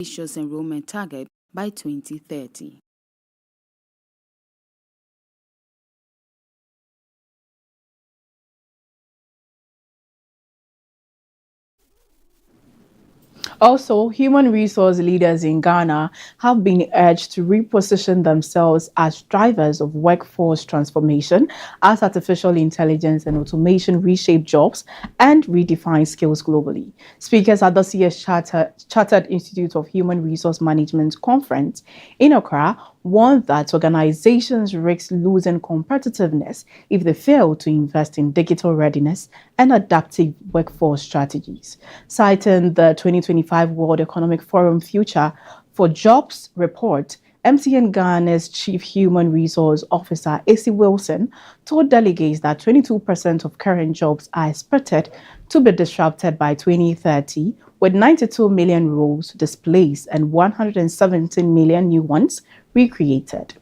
ambitious enrollment target by 2030. Also, human resource leaders in Ghana have been urged to reposition themselves as drivers of workforce transformation as artificial intelligence and automation reshape jobs and redefine skills globally. Speakers at this year's Chartered Institute of Human Resource Management conference in Accra warned that organizations risk losing competitiveness if they fail to invest in digital readiness and adaptive workforce strategies. Citing the 2025 World Economic Forum Future for Jobs report, MTN Ghana's Chief Human Resource Officer, AC Wilson, told delegates that 22% of current jobs are expected to be disrupted by 2030, with 92 million roles displaced and 117 million new ones recreated.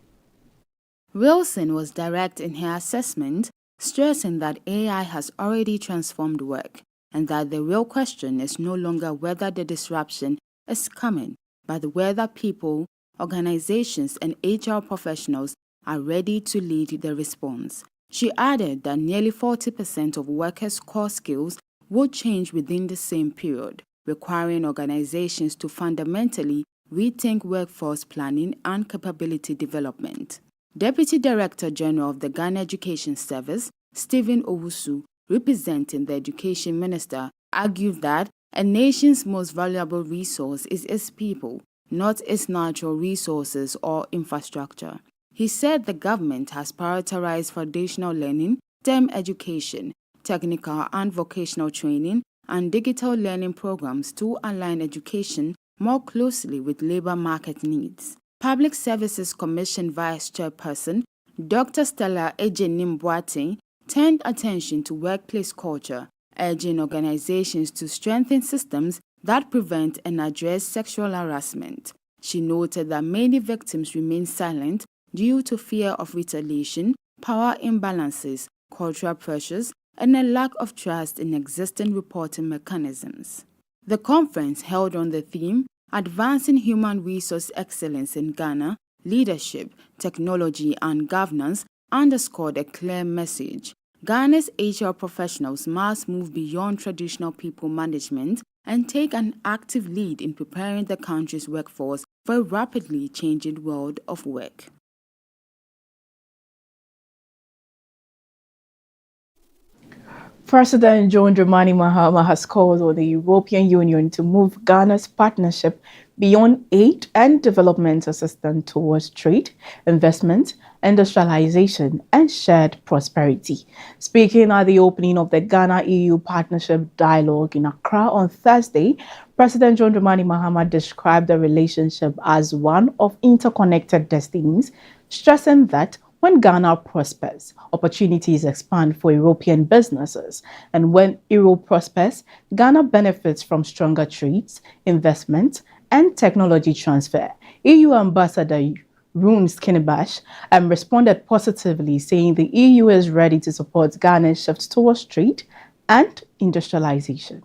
Wilson was direct in her assessment, stressing that AI has already transformed work and that the real question is no longer whether the disruption is coming, but whether people, organizations, and HR professionals are ready to lead the response. She added that nearly 40% of workers' core skills would change within the same period, requiring organizations to fundamentally rethink workforce planning and capability development. Deputy Director General of the Ghana Education Service, Stephen Owusu, representing the Education Minister, argued that a nation's most valuable resource is its people, not its natural resources or infrastructure. He said the government has prioritized foundational learning, STEM education, technical and vocational training, and digital learning programs to align education more closely with labor market needs. Public Services Commission Vice Chairperson Dr. Stella Ejenim-Boateng turned attention to workplace culture, urging organizations to strengthen systems that prevent and address sexual harassment. She noted that many victims remain silent due to fear of retaliation, power imbalances, cultural pressures, and a lack of trust in existing reporting mechanisms. The conference, held on the theme Advancing Human Resource Excellence in Ghana, Leadership, Technology and Governance, underscored a clear message. Ghana's HR professionals must move beyond traditional people management and take an active lead in preparing the country's workforce for a rapidly changing world of work. President John Dramani Mahama has called on the European Union to move Ghana's partnership beyond aid and development assistance towards trade, investment, industrialization, and shared prosperity. Speaking at the opening of the Ghana-EU Partnership Dialogue in Accra on Thursday, President John Dramani Mahama described the relationship as one of interconnected destinies, stressing that when Ghana prospers, opportunities expand for European businesses. And when Europe prospers, Ghana benefits from stronger trades, investment, and technology transfer. EU Ambassador Rune Skinnibash responded positively, saying the EU is ready to support Ghana's shift towards trade and industrialization.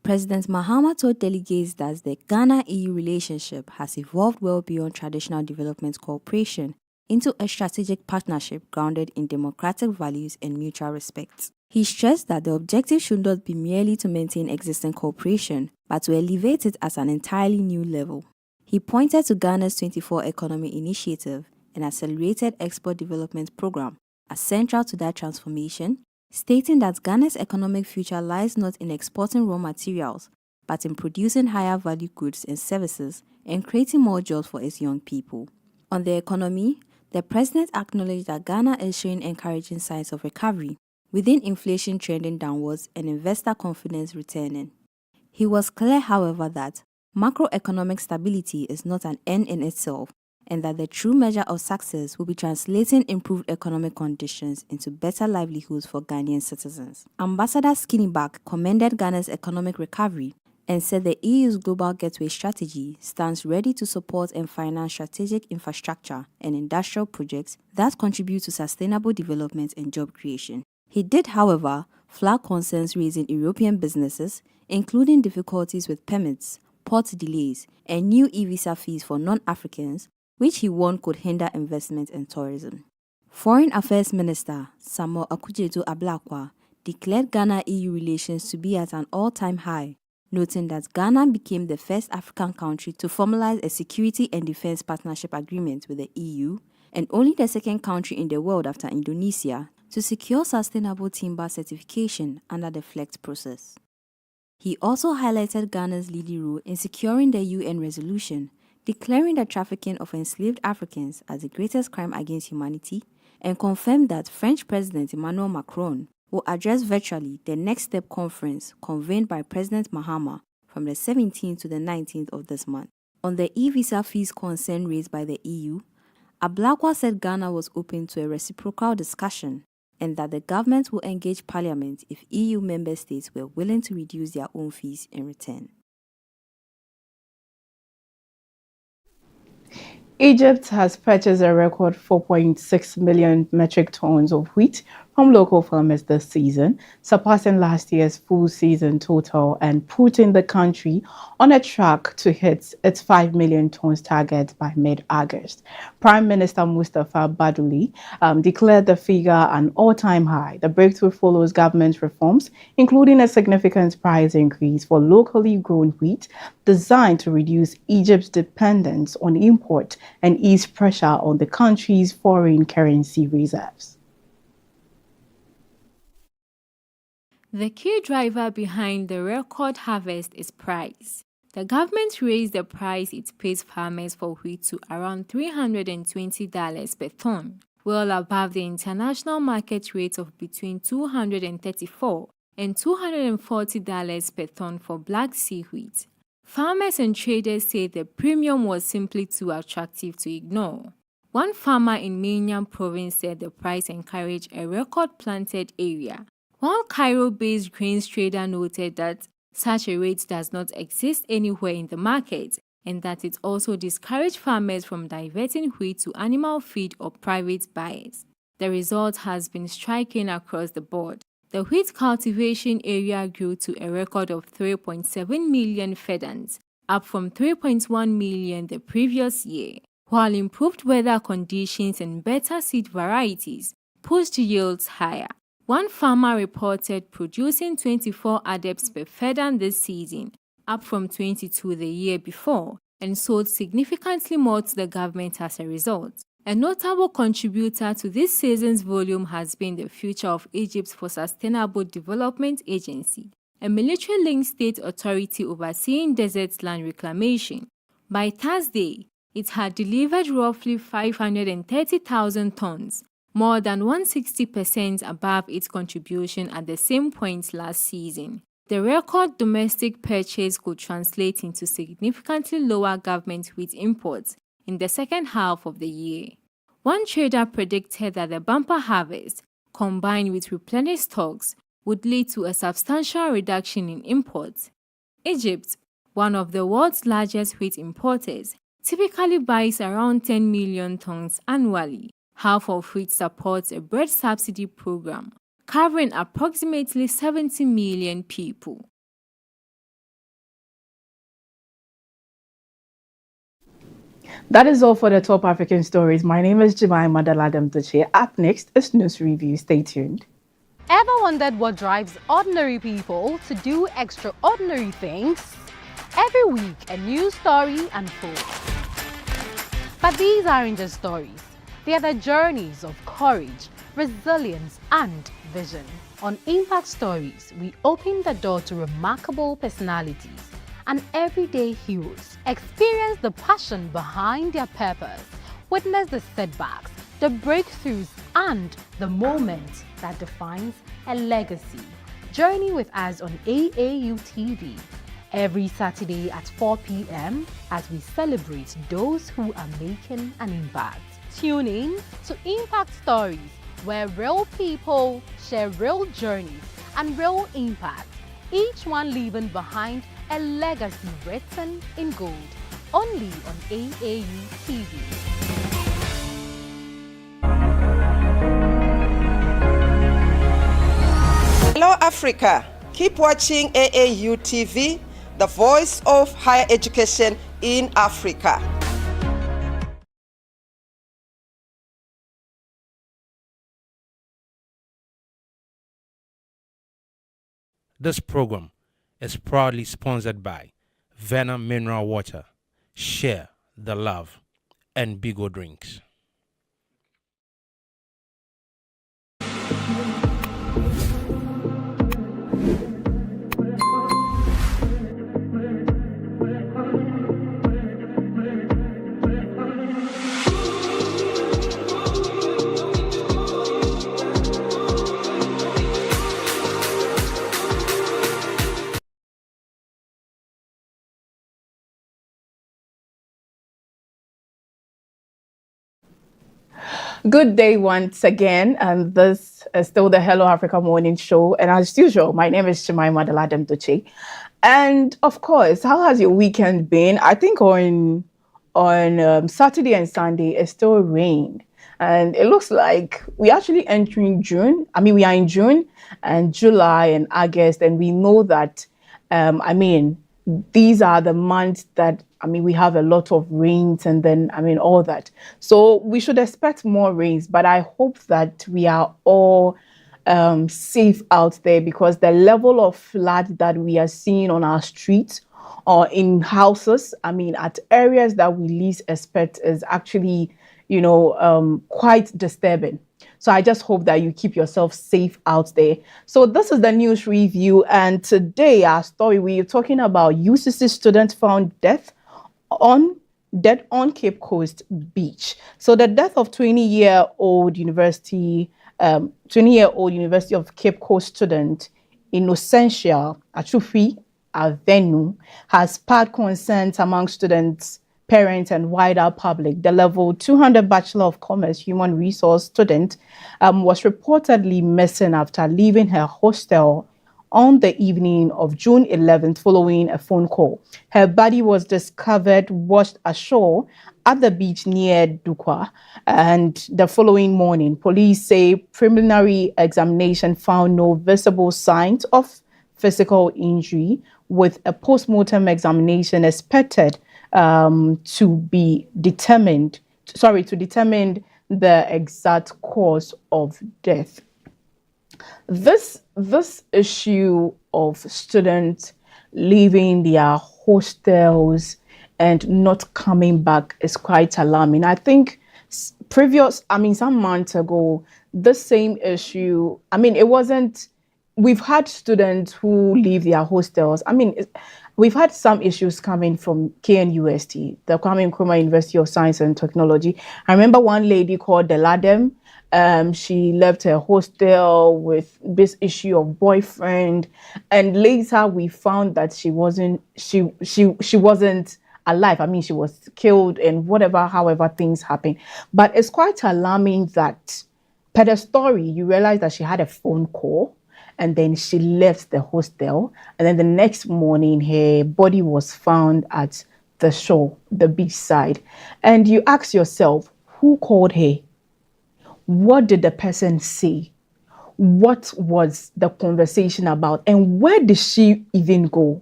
President Mahama told delegates that the Ghana-EU relationship has evolved well beyond traditional development cooperation into a strategic partnership grounded in democratic values and mutual respect. He stressed that the objective should not be merely to maintain existing cooperation, but to elevate it at an entirely new level. He pointed to Ghana's 24 Economy Initiative, an accelerated export development program, as central to that transformation, stating that Ghana's economic future lies not in exporting raw materials, but in producing higher value goods and services and creating more jobs for its young people. On the economy, the president acknowledged that Ghana is showing encouraging signs of recovery, within inflation trending downwards and investor confidence returning. He was clear, however, that macroeconomic stability is not an end in itself, and that the true measure of success will be translating improved economic conditions into better livelihoods for Ghanaian citizens. Ambassador Skinniback commended Ghana's economic recovery and said the EU's Global Gateway strategy stands ready to support and finance strategic infrastructure and industrial projects that contribute to sustainable development and job creation. He did, however, flag concerns raising European businesses, including difficulties with permits, port delays and new e-visa fees for non-Africans, which he warned could hinder investment and tourism. Foreign Affairs Minister Samuel Okudzeto-Ablakwa declared Ghana-EU relations to be at an all-time high, noting that Ghana became the first African country to formalize a security and defense partnership agreement with the EU, and only the second country in the world after Indonesia to secure sustainable timber certification under the FLEGT process. He also highlighted Ghana's leading role in securing the UN resolution, declaring the trafficking of enslaved Africans as the greatest crime against humanity, and confirmed that French President Emmanuel Macron will address virtually the Next Step conference convened by President Mahama from the 17th to the 19th of this month. On the e-visa fees concern raised by the EU, Ablakwa said Ghana was open to a reciprocal discussion and that the government will engage Parliament if EU member states were willing to reduce their own fees in return. Egypt has purchased a record 4.6 million metric tons of wheat from local farmers this season, surpassing last year's full season total and putting the country on a track to hit its 5 million tons target by mid-August. Prime Minister Mustafa Badouli declared the figure an all-time high. The breakthrough follows government reforms, including a significant price increase for locally grown wheat designed to reduce Egypt's dependence on import and ease pressure on the country's foreign currency reserves. The key driver behind the record harvest is price. The government raised the price it pays farmers for wheat to around $320 per ton, well above the international market rate of between $234 and $240 per ton for Black Sea wheat. Farmers and traders say the premium was simply too attractive to ignore. One farmer in Mainyam province said the price encouraged a record planted area, while Cairo-based grains trader noted that such a rate does not exist anywhere in the market and that it also discouraged farmers from diverting wheat to animal feed or private buyers. The result has been striking across the board. The wheat cultivation area grew to a record of 3.7 million fedans, up from 3.1 million the previous year, while improved weather conditions and better seed varieties pushed yields higher. One farmer reported producing 24 adepts per fedan this season, up from 22 the year before, and sold significantly more to the government as a result. A notable contributor to this season's volume has been the Future of Egypt for Sustainable Development Agency, a military-linked state authority overseeing desert land reclamation. By Thursday, it had delivered roughly 530,000 tons, more than 160% above its contribution at the same point last season. The record domestic purchase could translate into significantly lower government wheat imports in the second half of the year. One trader predicted that the bumper harvest, combined with replenished stocks, would lead to a substantial reduction in imports. Egypt, one of the world's largest wheat importers, typically buys around 10 million tons annually, half of which supports a bread subsidy program, covering approximately 70 million people. That is all for the top African stories. My name is Jemima Daladem Duche. Up next is News Review. Stay tuned. Ever wondered what drives ordinary people to do extraordinary things? Every week, a new story unfolds. But these aren't just stories. They are the journeys of courage, resilience, and vision. On Impact Stories, we open the door to remarkable personalities and everyday heroes. Experience the passion behind their purpose. Witness the setbacks, the breakthroughs, and the moment that defines a legacy. Journey with us on AAU TV every Saturday at 4 p.m. as we celebrate those who are making an impact. Tune in to Impact Stories, where real people share real journeys and real impact, each one leaving behind a legacy written in gold. Only on AAU TV. Hello Africa, keep watching AAU TV the voice of higher education in Africa. This program is proudly sponsored by Venom Mineral Water, Share the Love, and Bigo Drinks. Good day once again, and this is still the Hello Africa Morning Show. And as usual, my name is Jemima Daladem Duche. And of course, how has your weekend been? I think on Saturday and Sunday it still rained, and it looks like we're actually entering June. I mean, we are in June and July and August, and we know that. These are the months that, we have a lot of rains and then, all that. So we should expect more rains, but I hope that we are all safe out there, because the level of flood that we are seeing on our streets or in houses, at areas that we least expect is actually, quite disturbing. So I just hope that you keep yourself safe out there. So this is the news review, and today our story, we are talking about UCC student found dead on Cape Coast Beach. So the death of 20-year-old University of Cape Coast student Innocentia Achufi Avenu has sparked concerns among students, parents, and wider public. The level 200 Bachelor of Commerce Human Resource student was reportedly missing after leaving her hostel on the evening of June 11th following a phone call. Her body was discovered washed ashore at the beach near Dukwa, and the following morning, police say preliminary examination found no visible signs of physical injury, with a post-mortem examination expected to determine the exact cause of death. This issue of students leaving their hostels and not coming back is quite alarming. I think some months ago, the same issue, we've had students who leave their hostels. We've had some issues coming from KNUST, the Kwame Nkrumah University of Science and Technology. I remember one lady called Deladem. She left her hostel with this issue of boyfriend, and later we found that she wasn't alive. She was killed and however things happen. But it's quite alarming that per the story, you realize that she had a phone call, and then she left the hostel, and then the next morning her body was found at the shore, the beach side. And you ask yourself, who called her? What did the person say? What was the conversation about? And where did she even go?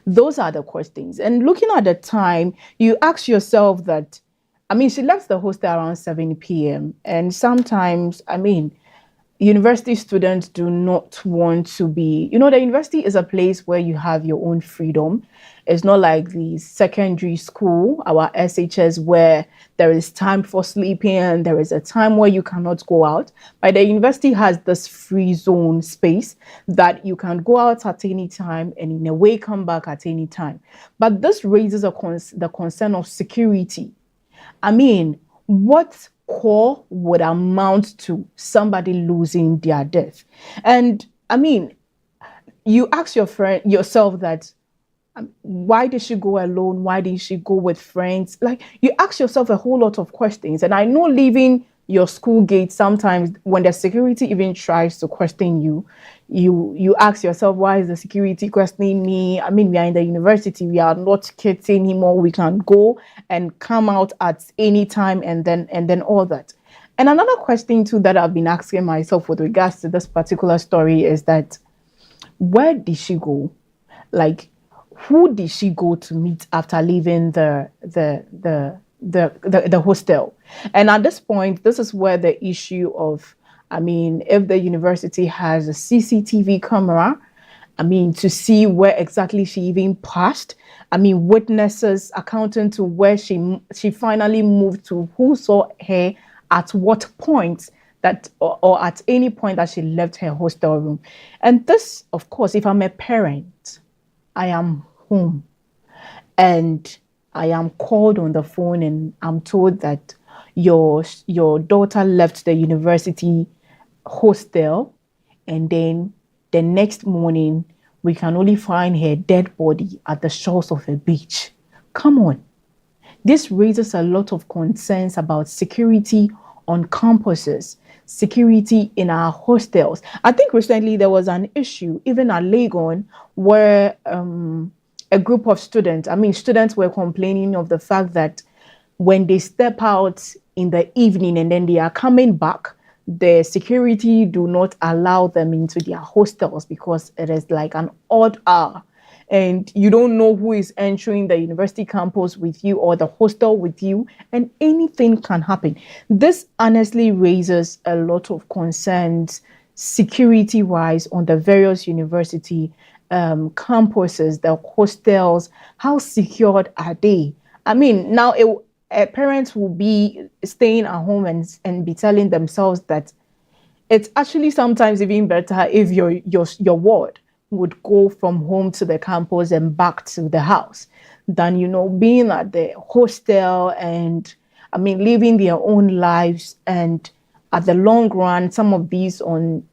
Those are the questions. And looking at the time, you ask yourself that, she left the hostel around 7 p.m. And sometimes, university students do not want to be, the university is a place where you have your own freedom. It's not like the secondary school, our SHS, where there is time for sleeping, there is a time where you cannot go out. But the university has this free zone space that you can go out at any time and in a way come back at any time. But this raises the concern of security. What core would amount to somebody losing their death? And you ask yourself that, why did she go alone? Why didn't she go with friends? Like, you ask yourself a whole lot of questions. And I know leaving your school gate, sometimes when the security even tries to question you, you ask yourself, why is the security questioning me? We are in the university, we are not kids anymore. We can go and come out at any time, and then all that. And another question too that I've been asking myself with regards to this particular story is that, where did she go? Like, who did she go to meet after leaving the hostel? And at this point, this is where the issue of, I mean, if the university has a CCTV camera, I mean, to see where exactly she even passed. I mean, witnesses accounting to where she finally moved to, who saw her at what point that, or at any point that she left her hostel room. And this, of course, if I'm a parent, I am home and I am called on the phone and I'm told that your daughter left the university hostel, and then the next morning we can only find her dead body at the shores of a beach. Come on. This raises a lot of concerns about security on campuses, security in our hostels. I think recently there was an issue, even at Legon, where a group of students were complaining of the fact that when they step out in the evening and then they are coming back, the security do not allow them into their hostels because it is like an odd hour and you don't know who is entering the university campus with you or the hostel with you, and anything can happen. This honestly raises a lot of concerns security-wise on the various university campuses, the hostels. How secured are they? I mean, now parents will be staying at home and be telling themselves that it's actually sometimes even better if your ward would go from home to the campus and back to the house than, being at the hostel and, living their own lives. And at the long run, some of these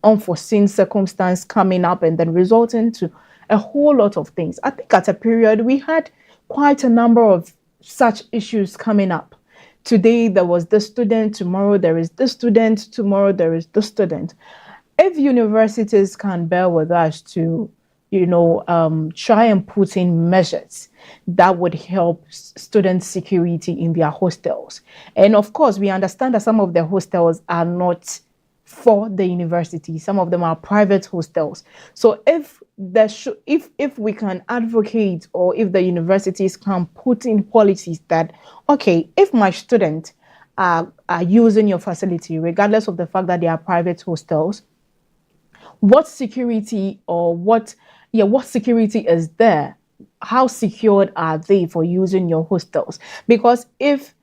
unforeseen circumstances coming up and then resulting to a whole lot of things. I think at a period, we had quite a number of such issues coming up. Today, there was this student. Tomorrow, there is this student. Tomorrow, there is this student. If universities can bear with us to, try and put in measures that would help student security in their hostels. And of course, we understand that some of the hostels are not for the university. Some of them are private hostels. So if we can advocate, or if the universities can put in policies that, okay, if my students are using your facility, regardless of the fact that they are private hostels, what security security is there? How secured are they for using your hostels? Because if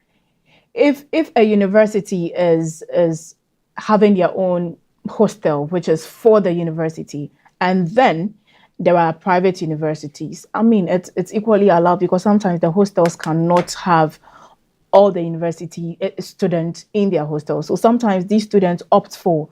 a university is having their own hostel, which is for the university, and then there are private universities, it's equally allowed, because sometimes the hostels cannot have all the university students in their hostels. So sometimes these students opt for,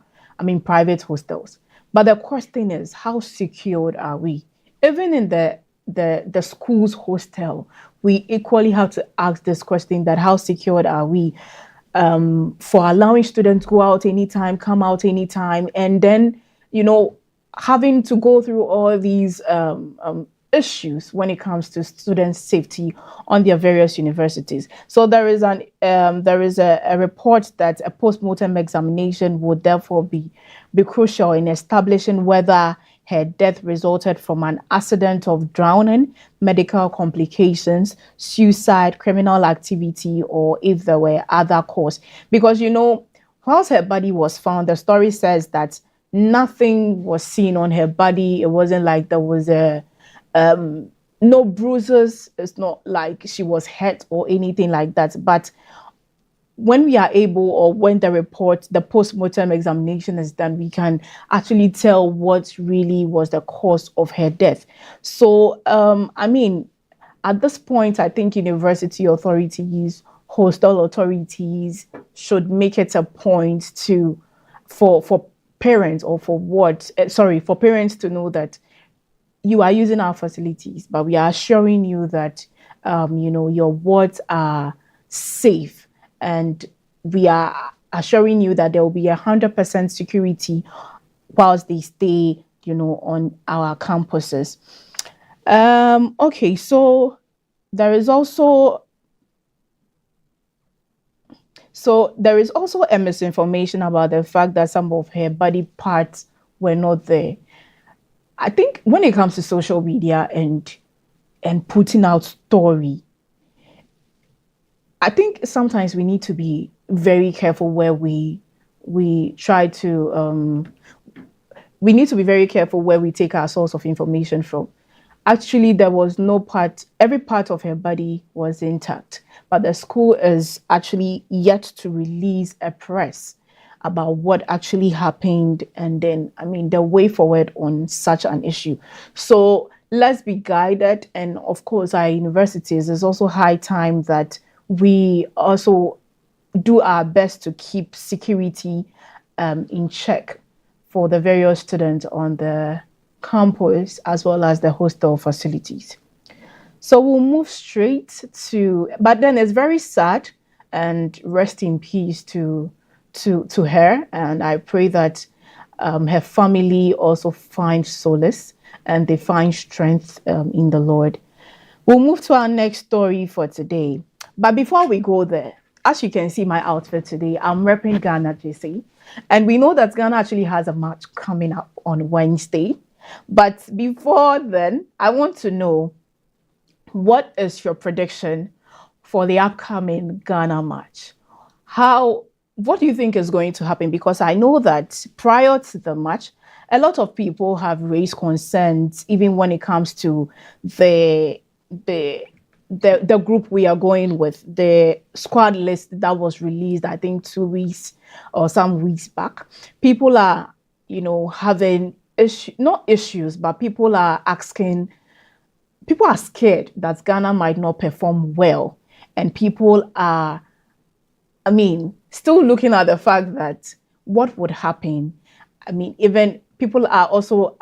private hostels. But the question is, how secured are we? Even in the school's hostel, we equally have to ask this question, that how secured are we for allowing students to go out anytime, come out anytime, and then, having to go through all these issues when it comes to student safety on their various universities. So there is a report that a post-mortem examination would therefore be crucial in establishing whether her death resulted from an accident of drowning, medical complications, suicide, criminal activity, or if there were other cause. Because, whilst her body was found, the story says that nothing was seen on her body. It wasn't like there was no bruises. It's not like she was hurt or anything like that. But when we are able, or when the post-mortem examination is done, we can actually tell what really was the cause of her death. So, at this point, I think university authorities, hostel authorities should make it a point for parents, or for parents to know that you are using our facilities, but we are assuring you that, your wards are safe. And we are assuring you that there will be 100% security whilst they stay, on our campuses. Okay, so there is also a misinformation about the fact that some of her body parts were not there. I think when it comes to social media and and putting out story. I think sometimes we need to be very careful where we try to we need to be very careful where we take our source of information from. Actually, there was no part, every part of her body was intact, but the school is actually yet to release a press about what actually happened, and then, I mean, the way forward on such an issue. So let's be guided. And of course, our universities, it's also high time that we also do our best to keep security in check for the various students on the campus as well as the hostel facilities. So we'll move straight to, but then it's very sad, and rest in peace to her. And I pray that her family also finds solace and they find strength in the Lord. We'll move to our next story for today. But before we go there, as you can see my outfit today, I'm repping Ghana JC. And we know that Ghana actually has a match coming up on Wednesday. But before then, I want to know, what is your prediction for the upcoming Ghana match? What do you think is going to happen? Because I know that prior to the match, a lot of people have raised concerns, even when it comes to the group we are going with, the squad list that was released, I think 2 weeks or some weeks back. People are, having not issues, but people are scared that Ghana might not perform well. And people are, still looking at the fact that what would happen. Even people are also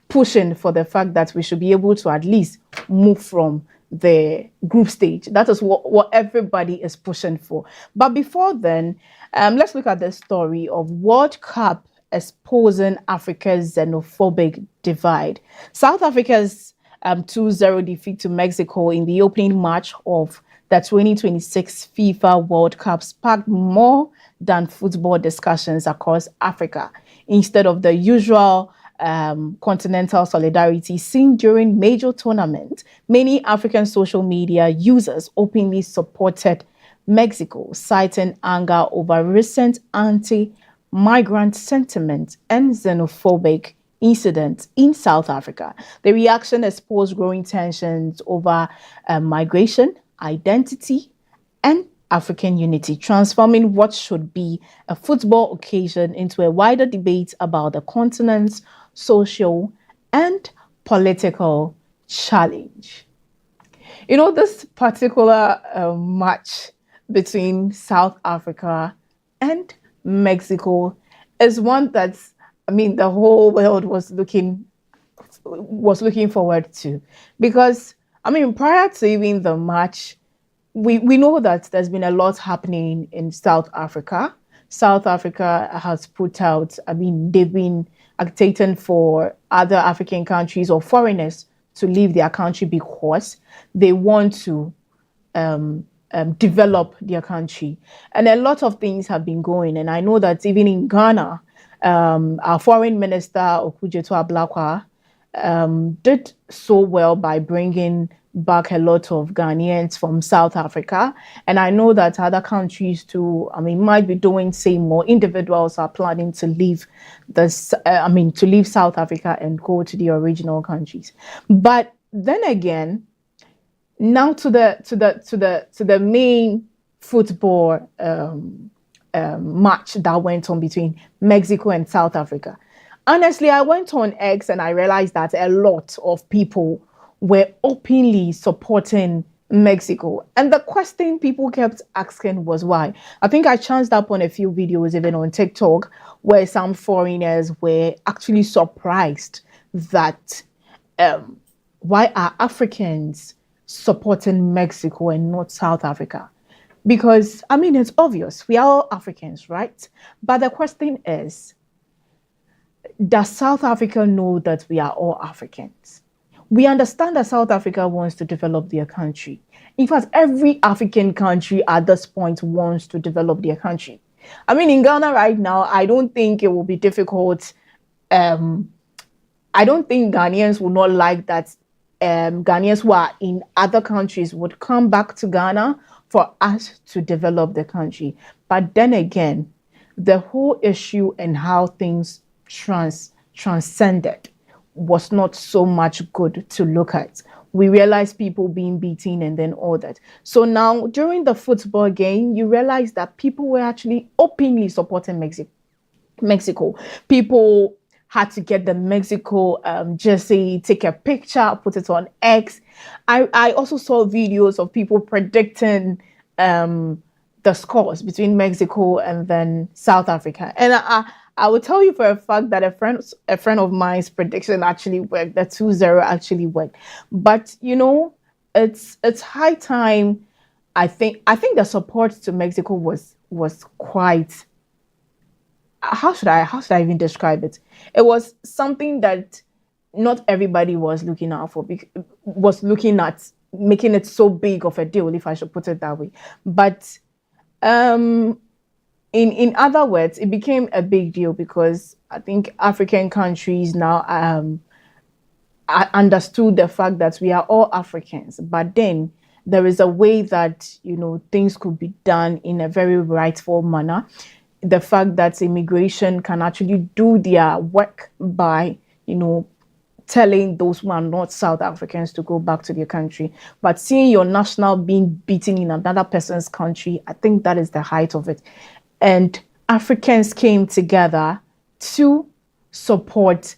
pushing for the fact that we should be able to at least move from the group stage. That is what everybody is pushing for. But before then, let's look at the story of World Cup exposing Africa's xenophobic divide. South Africa's 2-0 defeat to Mexico in the opening match of the 2026 FIFA World Cup sparked more than football discussions across Africa. Instead of the usual continental solidarity seen during major tournaments, many African social media users openly supported Mexico, citing anger over recent anti-migrant sentiment and xenophobic incidents in South Africa. The reaction exposed growing tensions over migration, identity, and African unity, transforming what should be a football occasion into a wider debate about the continent's social and political challenge. This particular match between South Africa and Mexico is one that's, the whole world was looking forward to, because prior to even the match, we know that there's been a lot happening in South Africa. South Africa has put out, they've been agitating for other African countries or foreigners to leave their country because they want to develop their country. And a lot of things have been going. And I know that even in Ghana, our foreign minister, Okudzeto Ablakwa, did so well by bringing back a lot of Ghanaians from South Africa. And I know that other countries too, might be doing same more. Individuals are planning to leave to leave South Africa and go to the original countries. But then again, now to the main football match that went on between Mexico and South Africa. Honestly, I went on X and I realized that a lot of people were openly supporting Mexico. And the question people kept asking was why. I think I chanced up on a few videos, even on TikTok, where some foreigners were actually surprised that why are Africans supporting Mexico and not South Africa? Because, it's obvious, we are all Africans, right? But the question is, does South Africa know that we are all Africans? We understand that South Africa wants to develop their country. In fact, every African country at this point wants to develop their country. In Ghana right now, I don't think it will be difficult. I don't think Ghanaians will not like that Ghanaians who are in other countries would come back to Ghana for us to develop the country. But then again, the whole issue and how things transcended was not so much good to look at. We realized people being beaten and then all that. So now during the football game, you realize that people were actually openly supporting Mexico. People had to get the Mexico jersey, take a picture, put it on X. I also saw videos of people predicting the scores between Mexico and then South Africa. And I will tell you for a fact that a friend of mine's prediction actually worked. The 2-0 actually worked. But you know, it's high time. I think the support to Mexico was quite. How should I even describe it? It was something that not everybody was looking out for, was looking at making it so big of a deal, if I should put it that way. But in other words, it became a big deal because I think African countries now understood the fact that we are all Africans. But then there is a way that, you know, things could be done in a very rightful manner. The fact that immigration can actually do their work by, you know, telling those who are not South Africans to go back to their country. But seeing your national being beaten in another person's country, I think that is the height of it. And Africans came together to support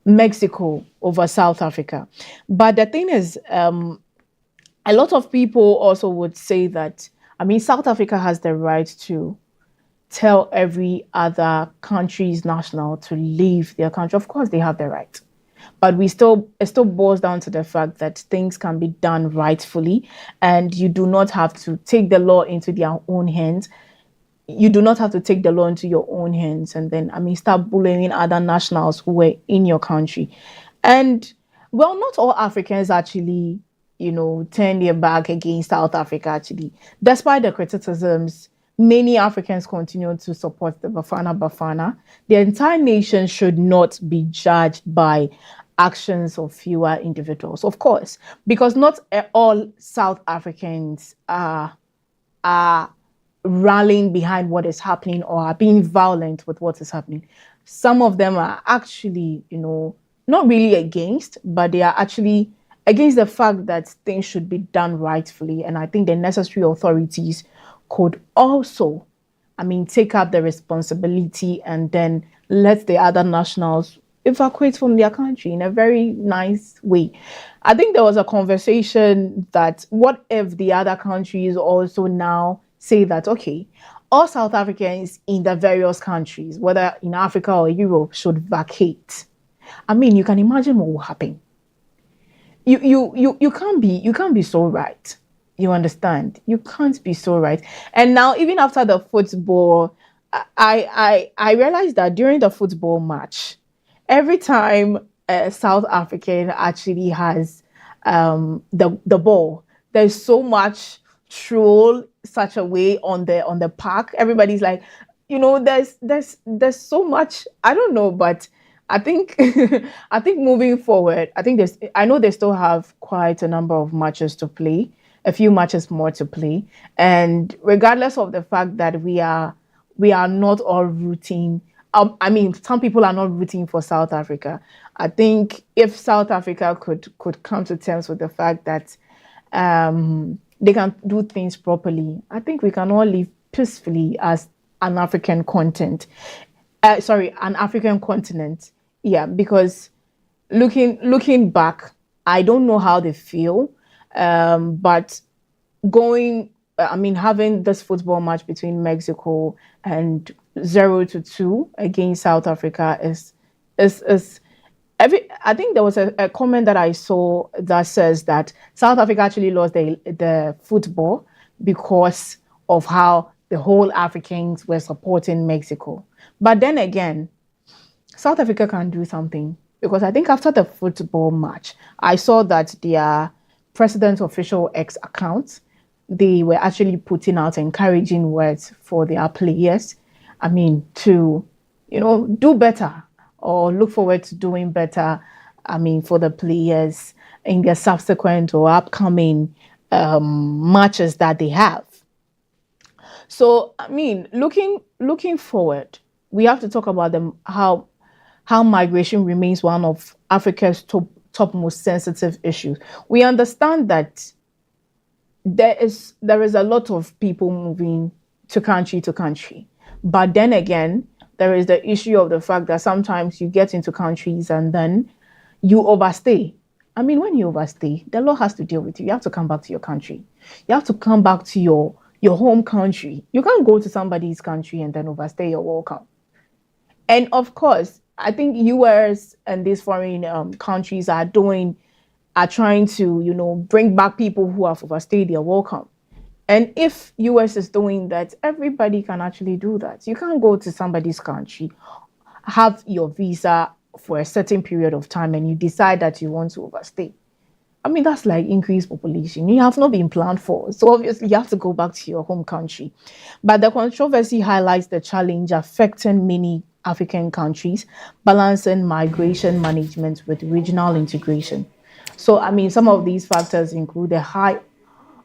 Mexico over South Africa. But the thing is, a lot of people also would say that, I mean, South Africa has the right to tell every other country's national to leave their country. Of course, they have the right. But it still boils down to the fact that things can be done rightfully, and you do not have to take the law into their own hands. You do not have to take the law into your own hands and then, I mean, start bullying other nationals who were in your country. And, well, not all Africans actually, you know, turn their back against South Africa, actually. Despite the criticisms, many Africans continue to support the Bafana Bafana. The entire nation should not be judged by actions of fewer individuals, of course, because not all South Africans are rallying behind what is happening or are being violent with what is happening. Some of them are actually, you know, not really against, but they are actually against the fact that things should be done rightfully. And I think the necessary authorities could also, I mean, take up the responsibility and then let the other nationals evacuate from their country in a very nice way. I think there was a conversation that what if the other countries also now say that, okay, all South Africans in the various countries, whether in Africa or Europe, should vacate. I mean, you can imagine what will happen. You can't be so right. You understand? You can't be so right. And now, even after the football, I realized that during the football match, every time a South African actually has the ball, there's so much troll such a way on the park. Everybody's like, you know, there's so much. I don't know, but I think I think moving forward, I know they still have quite a number of matches to play, a few matches more to play, and regardless of the fact that we are not all rooting. I mean, some people are not rooting for South Africa. I think if South Africa could come to terms with the fact that they can do things properly, I think we can all live peacefully as an African continent. An African continent. Yeah, because looking back, I don't know how they feel, but having this football match between Mexico and 0-2 against South Africa is I think there was a comment that I saw that says that South Africa actually lost the football because of how the whole Africans were supporting Mexico. But then again, South Africa can do something, because I think after the football match, I saw that their president's official X account, they were actually putting out encouraging words for their players. I mean, to, you know, do better or look forward to doing better for the players in their subsequent or upcoming matches that they have. So, looking forward, we have to talk about how migration remains one of Africa's top most sensitive issues. We understand that there is a lot of people moving to country, but then again, there is the issue of the fact that sometimes you get into countries and then you overstay. When you overstay, the law has to deal with you. You have to come back to your country. You have to come back to your home country. You can't go to somebody's country and then overstay your welcome. And of course, I think US and these foreign countries are trying to, bring back people who have overstayed their welcome. And if US is doing that, everybody can actually do that. You can't go to somebody's country, have your visa for a certain period of time, and you decide that you want to overstay. That's like increased population. You have not been planned for. So obviously you have to go back to your home country. But the controversy highlights the challenge affecting many African countries, balancing migration management with regional integration. So, some of these factors include the high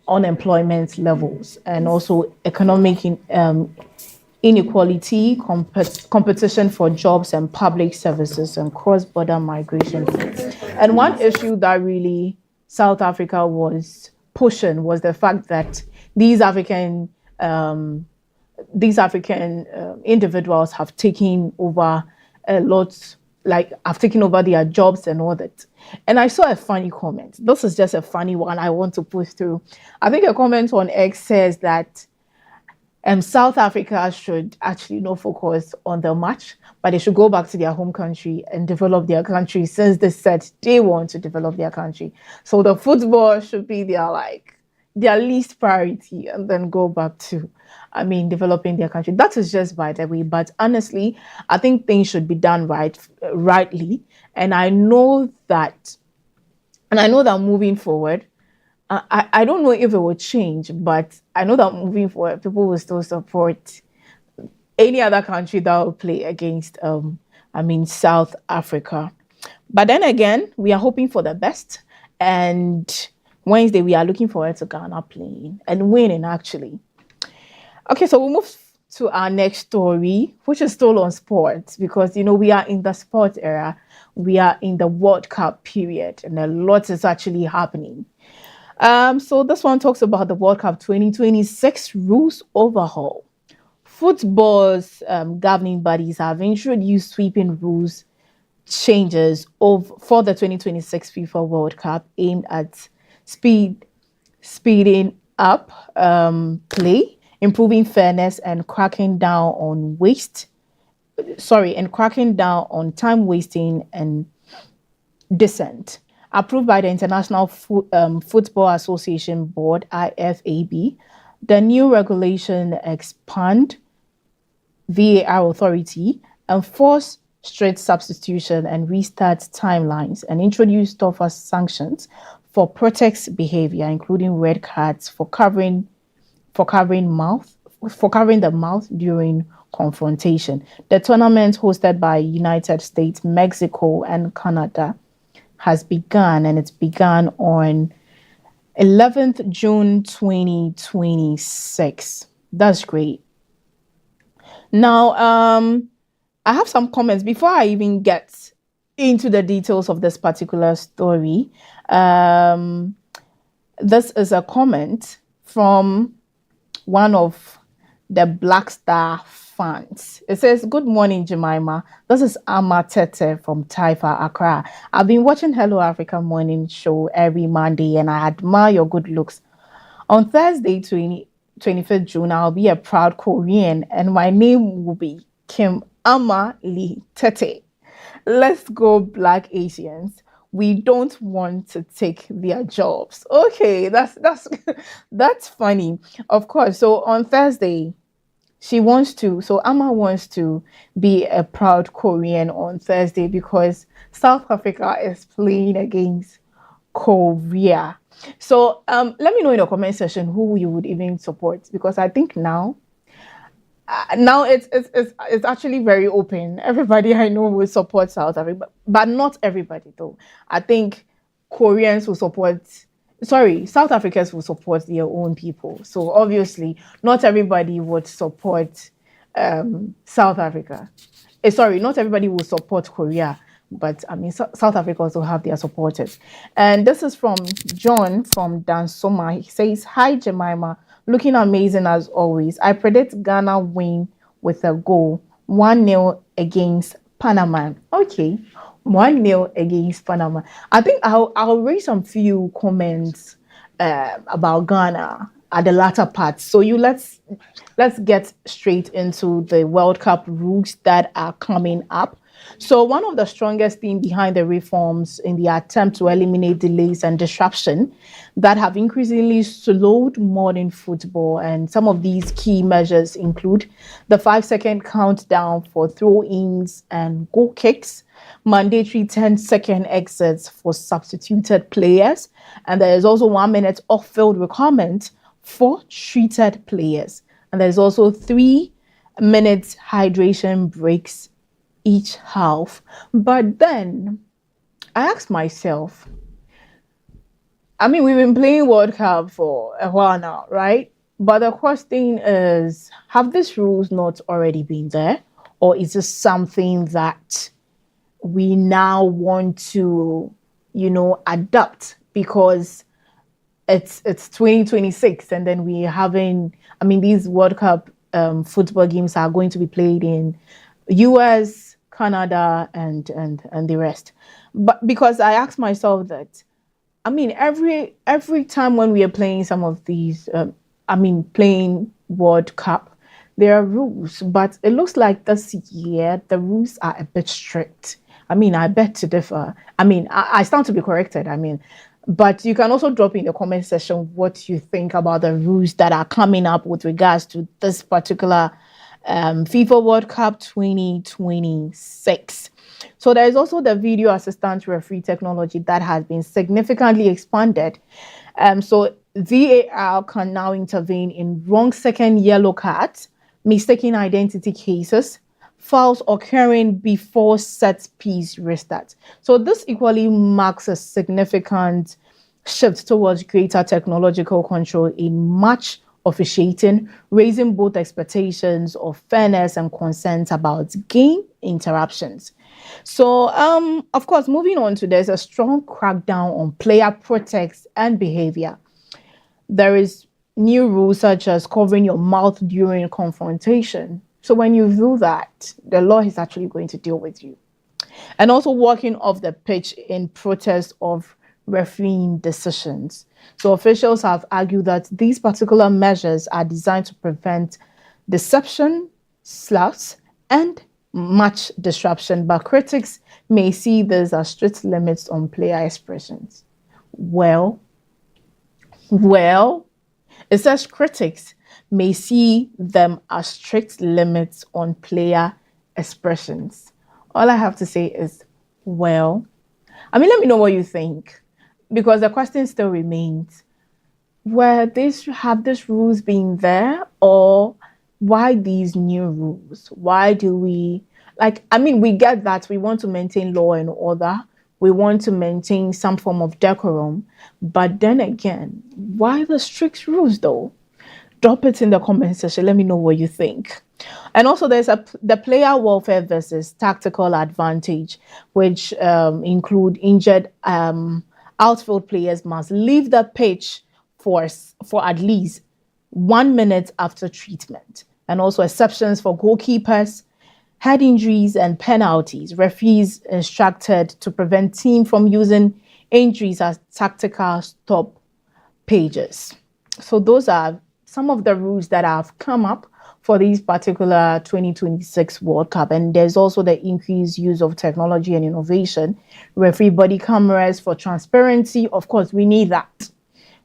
unemployment levels and also economic inequality, competition for jobs and public services, and cross-border migration. And one issue that really South Africa was pushing was the fact that these African individuals have taken over a lot, have taken over their jobs and all that. And I saw a funny comment. This is just a funny one I want to push through. I think a comment on X says that South Africa should actually not focus on the match, but they should go back to their home country and develop their country, since they said they want to develop their country. So the football should be their least priority, and then go back to, developing their country. That is just by the way. But honestly, I think things should be done rightly. And I know that moving forward, I don't know if it will change, but I know that moving forward, people will still support any other country that will play against, South Africa. But then again, we are hoping for the best. And Wednesday, we are looking forward to Ghana playing and winning, actually. Okay, so we'll move to our next story, which is still on sports, because, we are in the sports era. We are in the World Cup period, and a lot is actually happening. So this one talks about the World Cup 2026 rules overhaul. Football's governing bodies have introduced sweeping rules changes for the 2026 FIFA World Cup aimed at speeding up play, improving fairness, and cracking down on time wasting and dissent. Approved by the International Football Association Board, IFAB, the new regulation expand VAR authority, enforce strict substitution and restart timelines, and introduce tougher sanctions for protects behavior, including red cards for covering the mouth during confrontation. The tournament, hosted by United States, Mexico, and Canada, has begun, and it's begun on 11th June 2026. That's great. Now, I have some comments before I even get into the details of this particular story. This is a comment from one of the Black Star fans. It says, "Good morning, Jemima. This is Ama Tete from Taifa, Accra. I've been watching Hello Africa morning show every Monday, and I admire your good looks. On Thursday, 25th June, I'll be a proud Korean, and my name will be Kim Ama Lee Tete. Let's go, Black Asians. We don't want to take their jobs." Okay, that's that's funny. Of course. So on Thursday, Ama wants to be a proud Korean on Thursday because South Africa is playing against Korea. So let me know in the comment section who you would even support, because I think now now it's actually very open. Everybody I know will support South Africa, but not everybody though. I think Koreans will support. Sorry, South Africans will support their own people. So obviously, not everybody would support South Africa. Sorry, not everybody will support Korea, but I mean, South Africa also have their supporters. And this is from John from Dansoma. He says, "Hi Jemima, looking amazing as always. I predict Ghana win with a goal, 1-0 against Panama." Okay, 1-0 against Panama. I think I'll raise some few comments about Ghana at the latter part. So let's get straight into the World Cup rules that are coming up. So one of the strongest themes behind the reforms in the attempt to eliminate delays and disruption that have increasingly slowed modern football. And some of these key measures include the 5-second countdown for throw-ins and goal kicks, mandatory 10-second exits for substituted players, and there is also 1 minute off-field requirement for treated players. And there's also 3 minutes hydration breaks each half. But then I asked myself, I mean, we've been playing World Cup for a while now, right? But the question is, have these rules not already been there? Or is this something that we now want to, adapt because it's 2026 and then these World Cup football games are going to be played in US, Canada, and the rest. But because I asked myself that, every time when we are playing some of these, playing World Cup, there are rules, but it looks like this year the rules are a bit strict. I beg to differ. I stand to be corrected. But you can also drop in the comment section what you think about the rules that are coming up with regards to this particular FIFA World Cup 2026. So there is also the video assistant referee technology that has been significantly expanded. So VAR can now intervene in wrong second yellow cards, mistaken identity cases, fouls occurring before set piece restart. So this equally marks a significant shift towards greater technological control in match officiating, raising both expectations of fairness and concerns about game interruptions. So, of course, moving on to there's a strong crackdown on player protests and behavior. There is new rules such as covering your mouth during confrontation. So when you do that, the law is actually going to deal with you. And also walking off the pitch in protest of refereeing decisions. So officials have argued that these particular measures are designed to prevent deception, slouts, and match disruption, but critics may see this as strict limits on player expressions. Well, it says critics may see them as strict limits on player expressions. All I have to say is, let me know what you think, because the question still remains, have these rules been there, or why these new rules? Why do we, we get that we want to maintain law and order, we want to maintain some form of decorum, but then again, why the strict rules though? Drop it in the comment section. Let me know what you think. And also there's the player welfare versus tactical advantage, which include injured outfield players must leave the pitch for at least 1 minute after treatment. And also exceptions for goalkeepers, head injuries, and penalties. Referees instructed to prevent team from using injuries as tactical stop pages. So those are some of the rules that have come up for these particular 2026 World Cup. And there's also the increased use of technology and innovation, referee body cameras for transparency. Of course, we need that.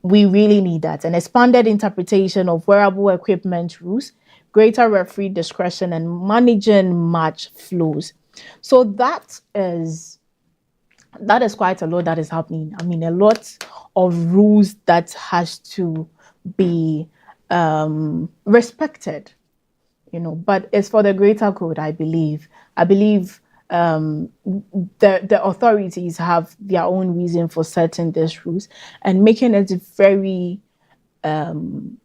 We really need that. An expanded interpretation of wearable equipment rules, greater referee discretion, and managing match flows. So that is quite a lot that is happening. A lot of rules that has to be respected. but it's for the greater good, I believe. I believe the authorities have their own reason for setting these rules and making it very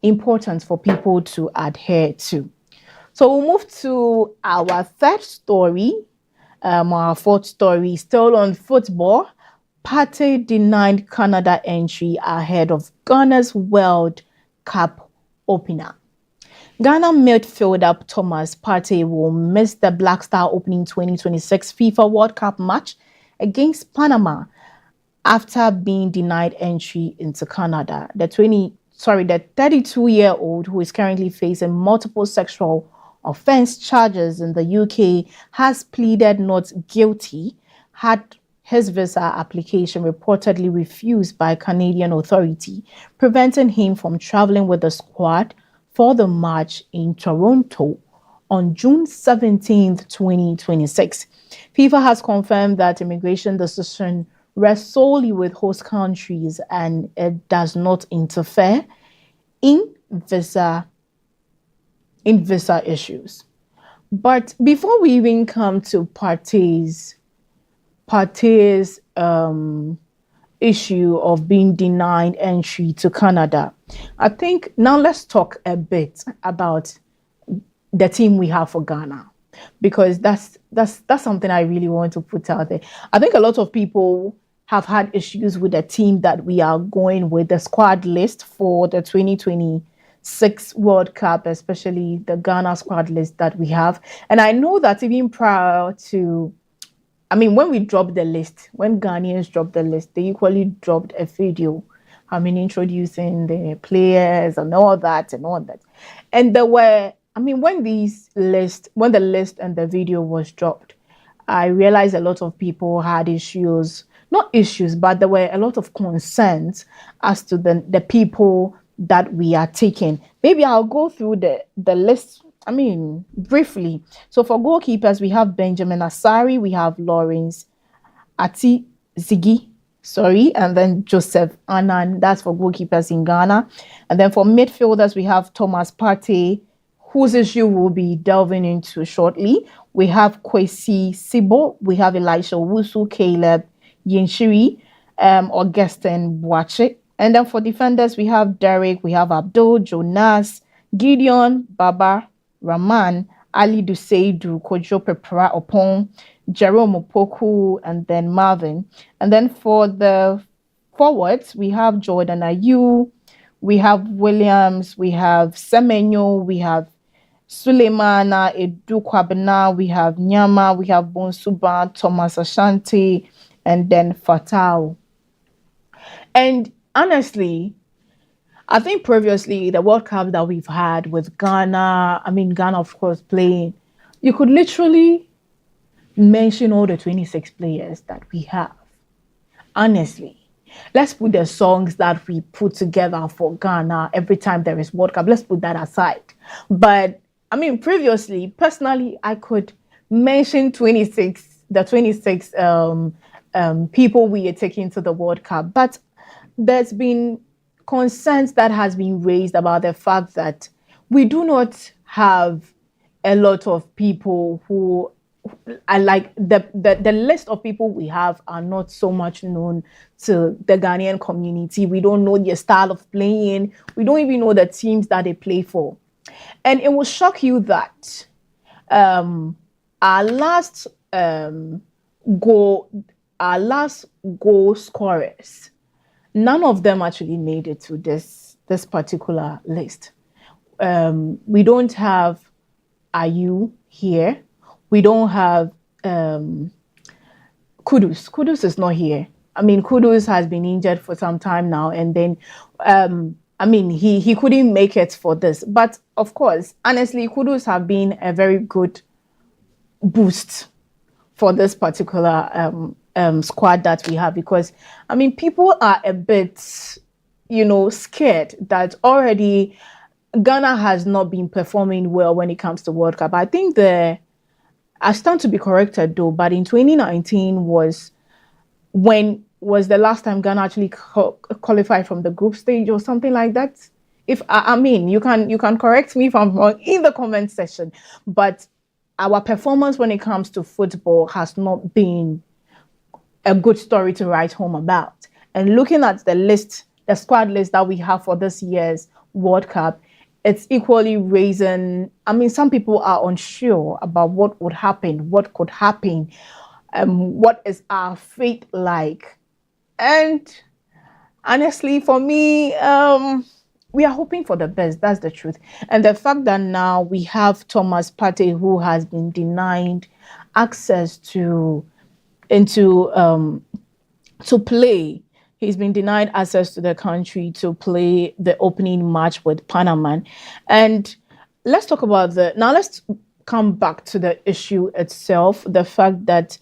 important for people to adhere to. So we'll move to our third story, our fourth story, still on football. Partey denied Canada entry ahead of Ghana's World Cup opener. Ghana midfielder Thomas Partey will miss the Black Star opening 2026 FIFA World Cup match against Panama after being denied entry into Canada. The 32-year-old, who is currently facing multiple sexual offense charges in the UK, has pleaded not guilty, had his visa application reportedly refused by Canadian authority, preventing him from traveling with the squad for the match in Toronto on June 17, 2026. FIFA has confirmed that immigration decision rests solely with host countries and it does not interfere in visa issues. But before we even come to Partey's issue of being denied entry to Canada, I think now let's talk a bit about the team we have for Ghana, because that's something I really want to put out there. I think a lot of people have had issues with the team that we are going with, the squad list for the 2026 World Cup, especially the Ghana squad list that we have. And I know that even prior to, when we dropped the list, when Ghanaians dropped the list, they equally dropped a video, introducing the players and all that. And there were, when the list and the video was dropped, I realized a lot of people had not issues, but there were a lot of concerns as to the people that we are taking. Maybe I'll go through the list, briefly. So for goalkeepers, we have Benjamin Asari, we have Lawrence Ziggy, and then Joseph Annan. That's for goalkeepers in Ghana. And then for midfielders, we have Thomas Partey, whose issue we'll be delving into shortly. We have Kwesi Sibo, we have Elisha Owusu, Caleb Yenshiri, Augustin Boache. And then for defenders, we have Derek, we have Abdul, Jonas, Gideon, Baba, Rahman, Ali Duseidu, Kojo Pepra Opon, Jerome Opoku, and then Marvin. And then for the forwards, we have Jordan Ayew, we have Williams, we have Semenyo, we have Suleimana, Edu Kwabena, we have Nyama, we have Bonsuba, Thomas Ashanti, and then Fatal. And honestly, I think previously the World Cup that we've had with Ghana, Ghana of course playing, you could literally mention all the 26 players that we have. Honestly, let's put the songs that we put together for Ghana every time there is World Cup. Let's put that aside. But previously, personally, I could mention the 26 people we are taking to the World Cup. But there's been concerns that has been raised about the fact that we do not have a lot of people who are like the list of people we have are not so much known to the Ghanaian community. We don't know their style of playing. We don't even know the teams that they play for. And it will shock you that our last goal scorers, none of them actually made it to this particular list. We don't have Ayew here. We don't have Kudus. Kudus is not here. Kudus has been injured for some time now, and then he couldn't make it for this. But of course, honestly, Kudus have been a very good boost for this particular squad that we have, because people are a bit scared that already Ghana has not been performing well when it comes to World Cup. I think I stand to be corrected though, but in 2019 was the last time Ghana actually qualified from the group stage or something like that. if I mean, you can correct me if I'm wrong in the comment section, but our performance when it comes to football has not been a good story to write home about. And looking at the list, the squad list that we have for this year's World Cup, it's equally raising. I mean, some people are unsure about what would happen, what could happen, what is our fate like. And honestly, for me, we are hoping for the best. That's the truth. And the fact that now we have Thomas Partey, who has been denied access to play. He's been denied access to the country to play the opening match with Panama. And let's talk about let's come back to the issue itself. The fact that,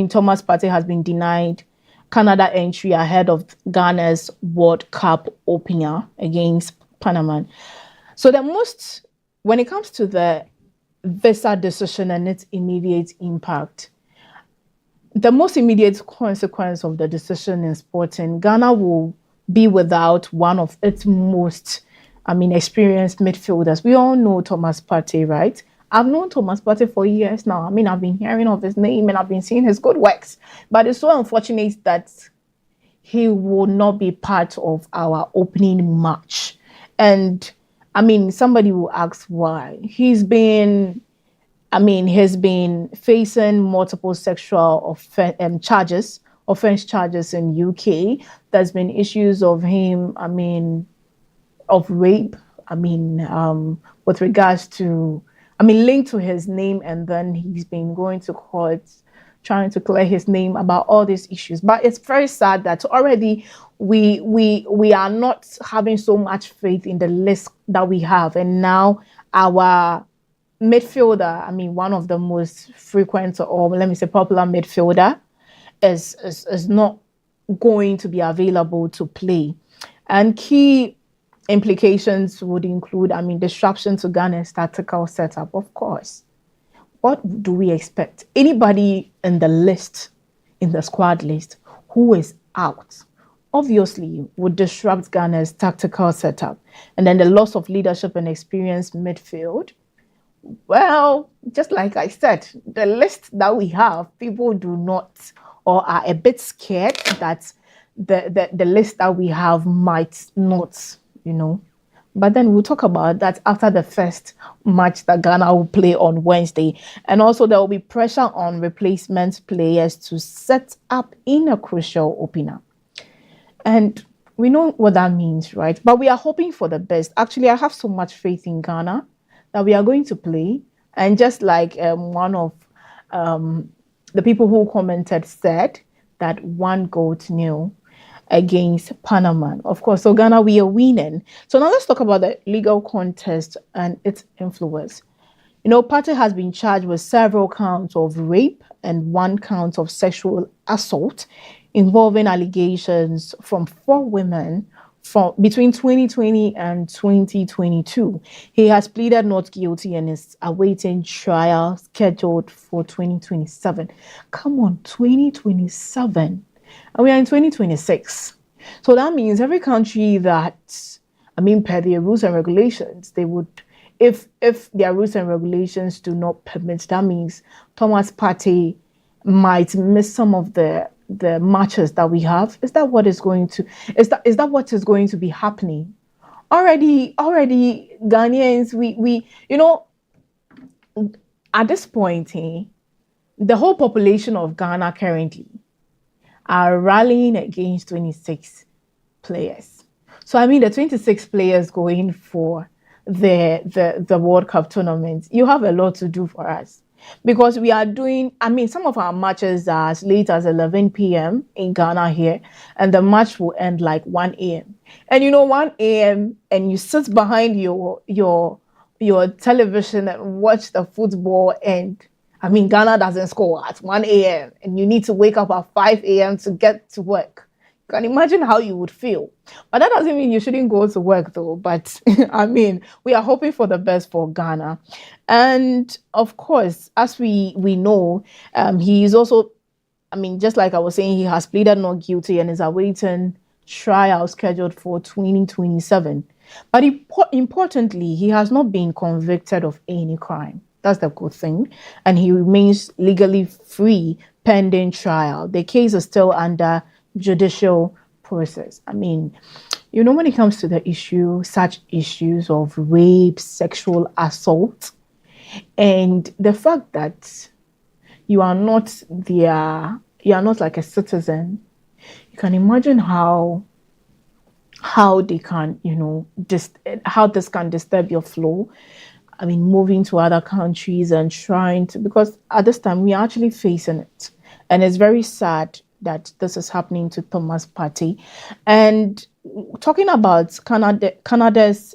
Thomas Partey has been denied Canada entry ahead of Ghana's World Cup opener against Panama. So when it comes to the visa decision and its immediate impact, the most immediate consequence of the decision in sporting, Ghana will be without one of its most, experienced midfielders. We all know Thomas Partey, right? I've known Thomas Partey for years now. I've been hearing of his name and I've been seeing his good works. But it's so unfortunate that he will not be part of our opening match. And, somebody will ask why. He's been facing multiple sexual offense charges in UK. There's been issues of him, of rape, with regards to, linked to his name, and then he's been going to court trying to clear his name about all these issues. But it's very sad that already we are not having so much faith in the list that we have. And now our midfielder, one of the most frequent, or let me say popular midfielder, is not going to be available to play. And key implications would include, disruption to Ghana's tactical setup, of course. What do we expect? Anybody in the squad list who is out, obviously would disrupt Ghana's tactical setup. And then the loss of leadership and experience midfield. Well, just like I said, the list that we have, people do not or are a bit scared that the list that we have might not, But then we'll talk about that after the first match that Ghana will play on Wednesday. And also there will be pressure on replacement players to set up in a crucial opener. And we know what that means, right? But we are hoping for the best. Actually, I have so much faith in Ghana that we are going to play. And just like one of the people who commented said, that 1-0 against Panama. Of course, so Ghana, we are winning. So now let's talk about the legal contest and its influence. Partey has been charged with several counts of rape and 1 count of sexual assault involving allegations from 4 women from between 2020 and 2022. He has pleaded not guilty and is awaiting trial scheduled for 2027. Come on, 2027. And we are in 2026. So that means every country that, per their rules and regulations, they would, if their rules and regulations do not permit, that means Thomas Partey might miss some of the matches that we have. Is that what is going to be happening? Already Ghanaians, we at this point, the whole population of Ghana currently are rallying against 26 players. So the 26 players going for the World Cup tournament, you have a lot to do for us. Because we are doing, some of our matches are as late as 11 p.m. in Ghana here, and the match will end like 1 a.m. And 1 a.m. and you sit behind your television and watch the football, and Ghana doesn't score at 1 a.m. and you need to wake up at 5 a.m. to get to work. You can imagine how you would feel. But that doesn't mean you shouldn't go to work though. But we are hoping for the best for Ghana. And of course, as we know, he is also, just like I was saying, he has pleaded not guilty and is awaiting trial scheduled for 2027. But importantly, he has not been convicted of any crime. That's the good thing. And he remains legally free pending trial. The case is still under judicial process. I mean, when it comes to the such issues of rape, sexual assault, and the fact that you are not like a citizen, you can imagine how they can, how this can disturb your flow. I mean, moving to other countries and trying to, because at this time we're actually facing it. And it's very sad that this is happening to Thomas Partey. And talking about Canada's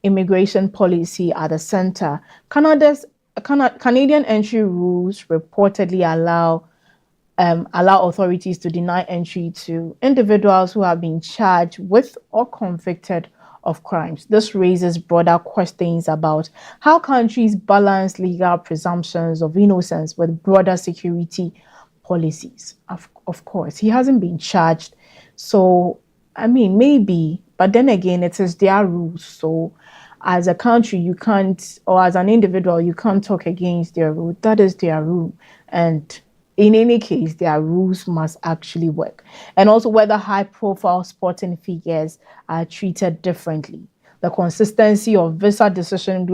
immigration policy at the center, Canadian entry rules reportedly allow authorities to deny entry to individuals who have been charged with or convicted of crimes. This raises broader questions about how countries balance legal presumptions of innocence with broader security policies. Of course, he hasn't been charged. So, I mean, maybe, but then again, it is their rules. So, as a country, you can't, or as an individual, you can't talk against their rule. That is their rule. And in any case, their rules must actually work. And also whether high-profile sporting figures are treated differently. The consistency of visa decision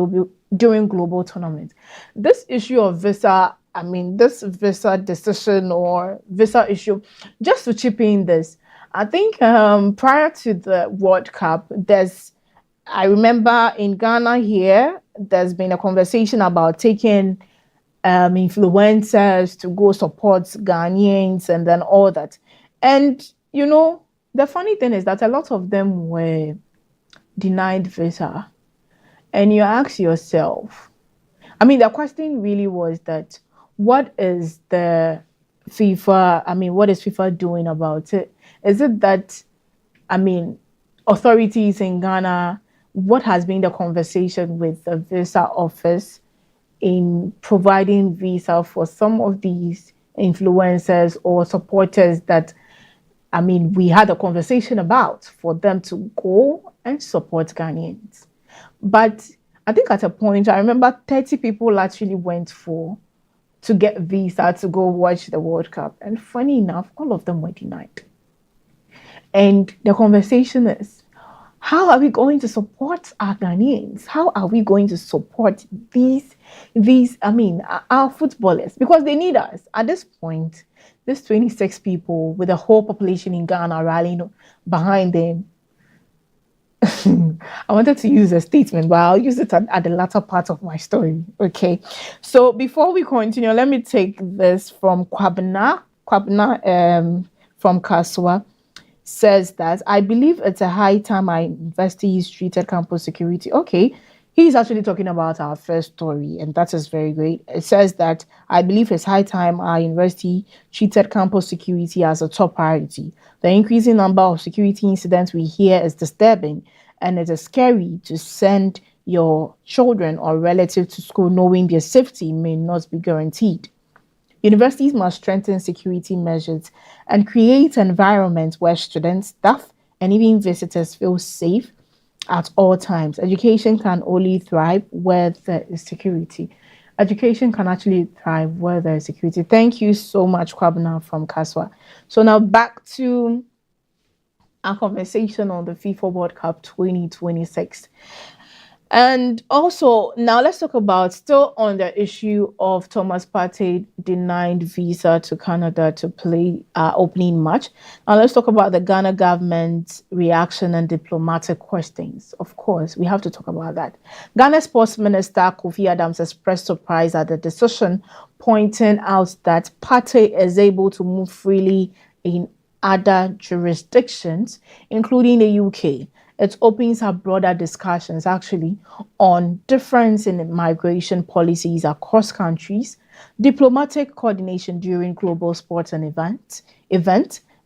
during global tournaments. This issue of visa, this visa decision or visa issue, just to chip in this, I think prior to the World Cup, I remember in Ghana here, there's been a conversation about taking influencers to go support Ghanaians and then all that. And, the funny thing is that a lot of them were denied visa. And you ask yourself, the question really was that, what is the FIFA, what is FIFA doing about it? Is it that, authorities in Ghana, what has been the conversation with the visa office in providing visa for some of these influencers or supporters that, we had a conversation about for them to go and support Ghanaians. But I think at a point, I remember 30 people actually went to get visa to go watch the World Cup. And funny enough, all of them were denied. And the conversation is, how are we going to support our Ghanaians? How are we going to support our footballers? Because they need us. At this point, these 26 people with the whole population in Ghana rallying behind them. I wanted to use a statement, but I'll use it at the latter part of my story. Okay. So before we continue, let me take this from Kwabena from Kaswa. Says that, I believe it's a high time our university is treated campus security. Okay, he's actually talking about our first story, and that is very great. It says that, I believe it's high time our university treated campus security as a top priority. The increasing number of security incidents we hear is disturbing, and it is scary to send your children or relatives to school knowing their safety may not be guaranteed. Universities must strengthen security measures and create environments where students, staff, and even visitors feel safe at all times. Education can only thrive where there is security. Education can actually thrive where there is security. Thank you so much, Kwabena from Kaswa. So now back to our conversation on the FIFA World Cup 2026. And also, now let's talk about, still on the issue of Thomas Partey denied visa to Canada to play opening match. Now let's talk about the Ghana government's reaction and diplomatic questions. Of course, we have to talk about that. Ghana Sports Minister Kofi Adams expressed surprise at the decision, pointing out that Partey is able to move freely in other jurisdictions, including the UK. It opens up broader discussions actually on difference in migration policies across countries, diplomatic coordination during global sports and event,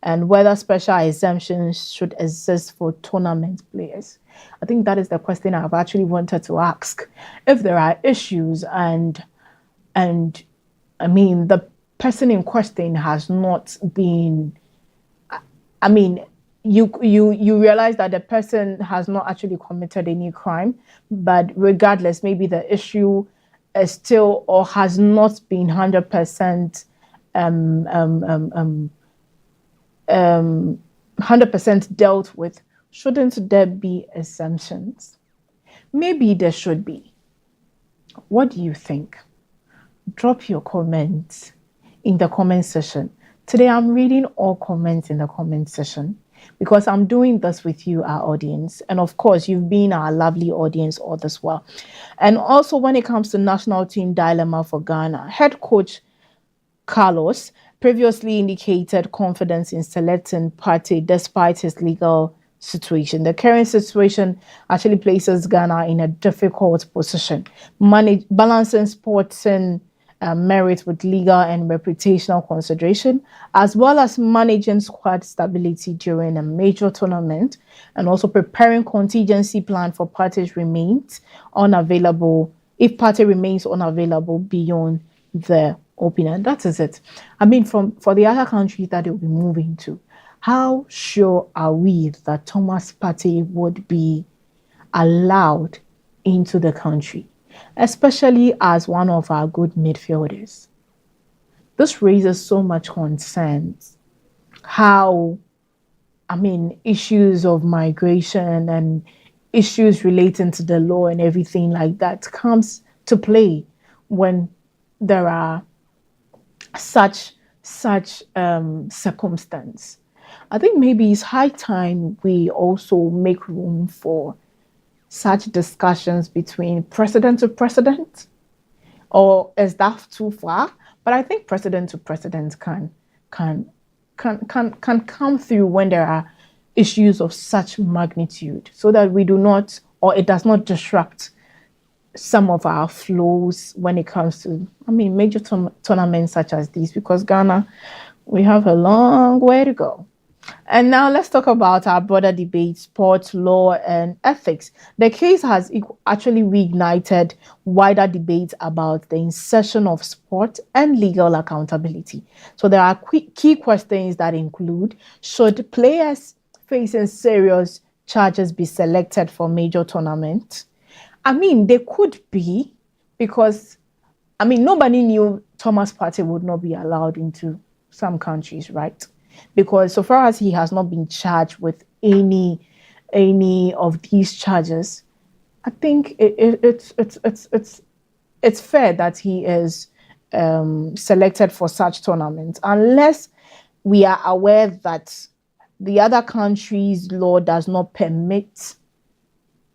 and whether special exemptions should exist for tournament players. I think that is the question I've actually wanted to ask. If there are issues and the person in question has not been, you realize that the person has not actually committed any crime, but regardless, maybe the issue is still or has not been 100% 100% dealt with. Shouldn't there be exemptions? Maybe there should be. What do you think? Drop your comments in the comment section. Today I'm reading all comments in the comment section because I'm doing this with you, our audience. And of course, you've been our lovely audience all this while. And also when it comes to national team dilemma for Ghana, head coach Carlos previously indicated confidence in selecting Partey despite his legal situation. The current situation actually places Ghana in a difficult position, balancing sporting merit with legal and reputational consideration, as well as managing squad stability during a major tournament, and also preparing contingency plan for parties remains unavailable if Partey remains unavailable beyond the opener. That is it. I mean, for the other countries that they'll be moving to, how sure are we that Thomas Partey would be allowed into the country, especially as one of our good midfielders? This raises so much concerns. How, I mean, issues of migration and issues relating to the law and everything like that comes to play when there are such circumstance. I think maybe it's high time we also make room for such discussions between president to president, or is that too far? But I think president to president can come through when there are issues of such magnitude, so that we do not, or it does not disrupt some of our flows when it comes to, I mean, major tournaments such as these, because Ghana, we have a long way to go. And now let's talk about our broader debate, sport, law, and ethics. The case has actually reignited wider debate about the insertion of sport and legal accountability. So there are key questions that include, should players facing serious charges be selected for major tournaments? I mean, they could be, because, I mean, nobody knew Thomas Partey would not be allowed into some countries, right? Because so far as he has not been charged with any of these charges, I think it's fair that he is selected for such tournaments, unless we are aware that the other country's law does not permit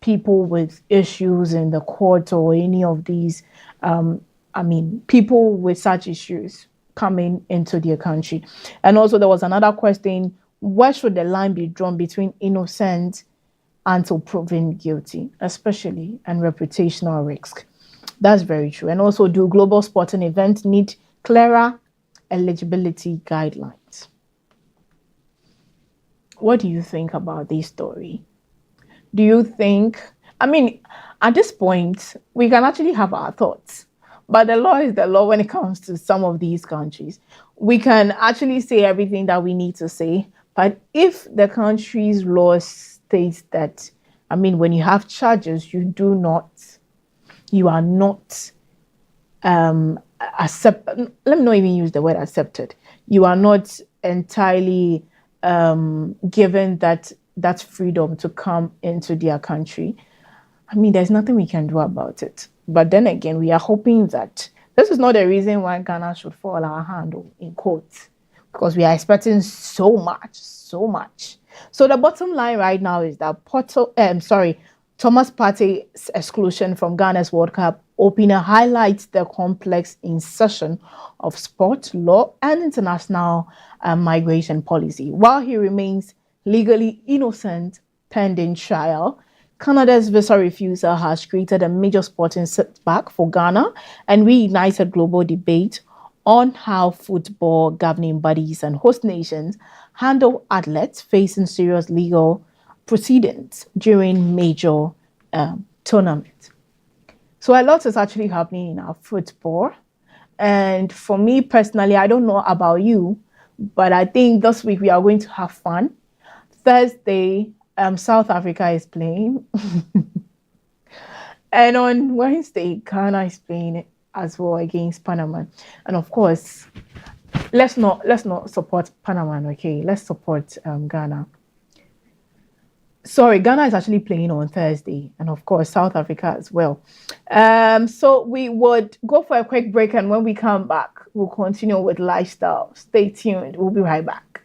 people with issues in the court or any of these, I mean, people with such issues coming into their country. And also there was another question, where should the line be drawn between innocent until proven guilty, especially and reputational risk? That's very true. And also, do global sporting events need clearer eligibility guidelines? What do you think about this story? Do you think, I mean, at this point, we can actually have our thoughts, but the law is the law when it comes to some of these countries. We can actually say everything that we need to say, but if the country's law states that, I mean, when you have charges, you are not accepted. Let me not even use the word accepted. You are not entirely given that freedom to come into their country. I mean, there's nothing we can do about it. But then again, we are hoping that this is not the reason why Ghana should fall our hand in court, because we are expecting so much. So the bottom line right now is that Thomas Partey's exclusion from Ghana's World Cup opener highlights the complex insertion of sport, law, and international migration policy. While he remains legally innocent pending trial, Canada's visa refusal has created a major sporting setback for Ghana and reignited global debate on how football governing bodies and host nations handle athletes facing serious legal proceedings during major tournaments. So a lot is actually happening in our football. And for me personally, I don't know about you, but I think this week we are going to have fun. Thursday, South Africa is playing. And on Wednesday, Ghana is playing as well against Panama. And of course, let's not support Panama, okay? Let's support Ghana. Sorry, Ghana is actually playing on Thursday, and of course, South Africa as well. So we would go for a quick break, and when we come back, we'll continue with lifestyle. Stay tuned. We'll be right back.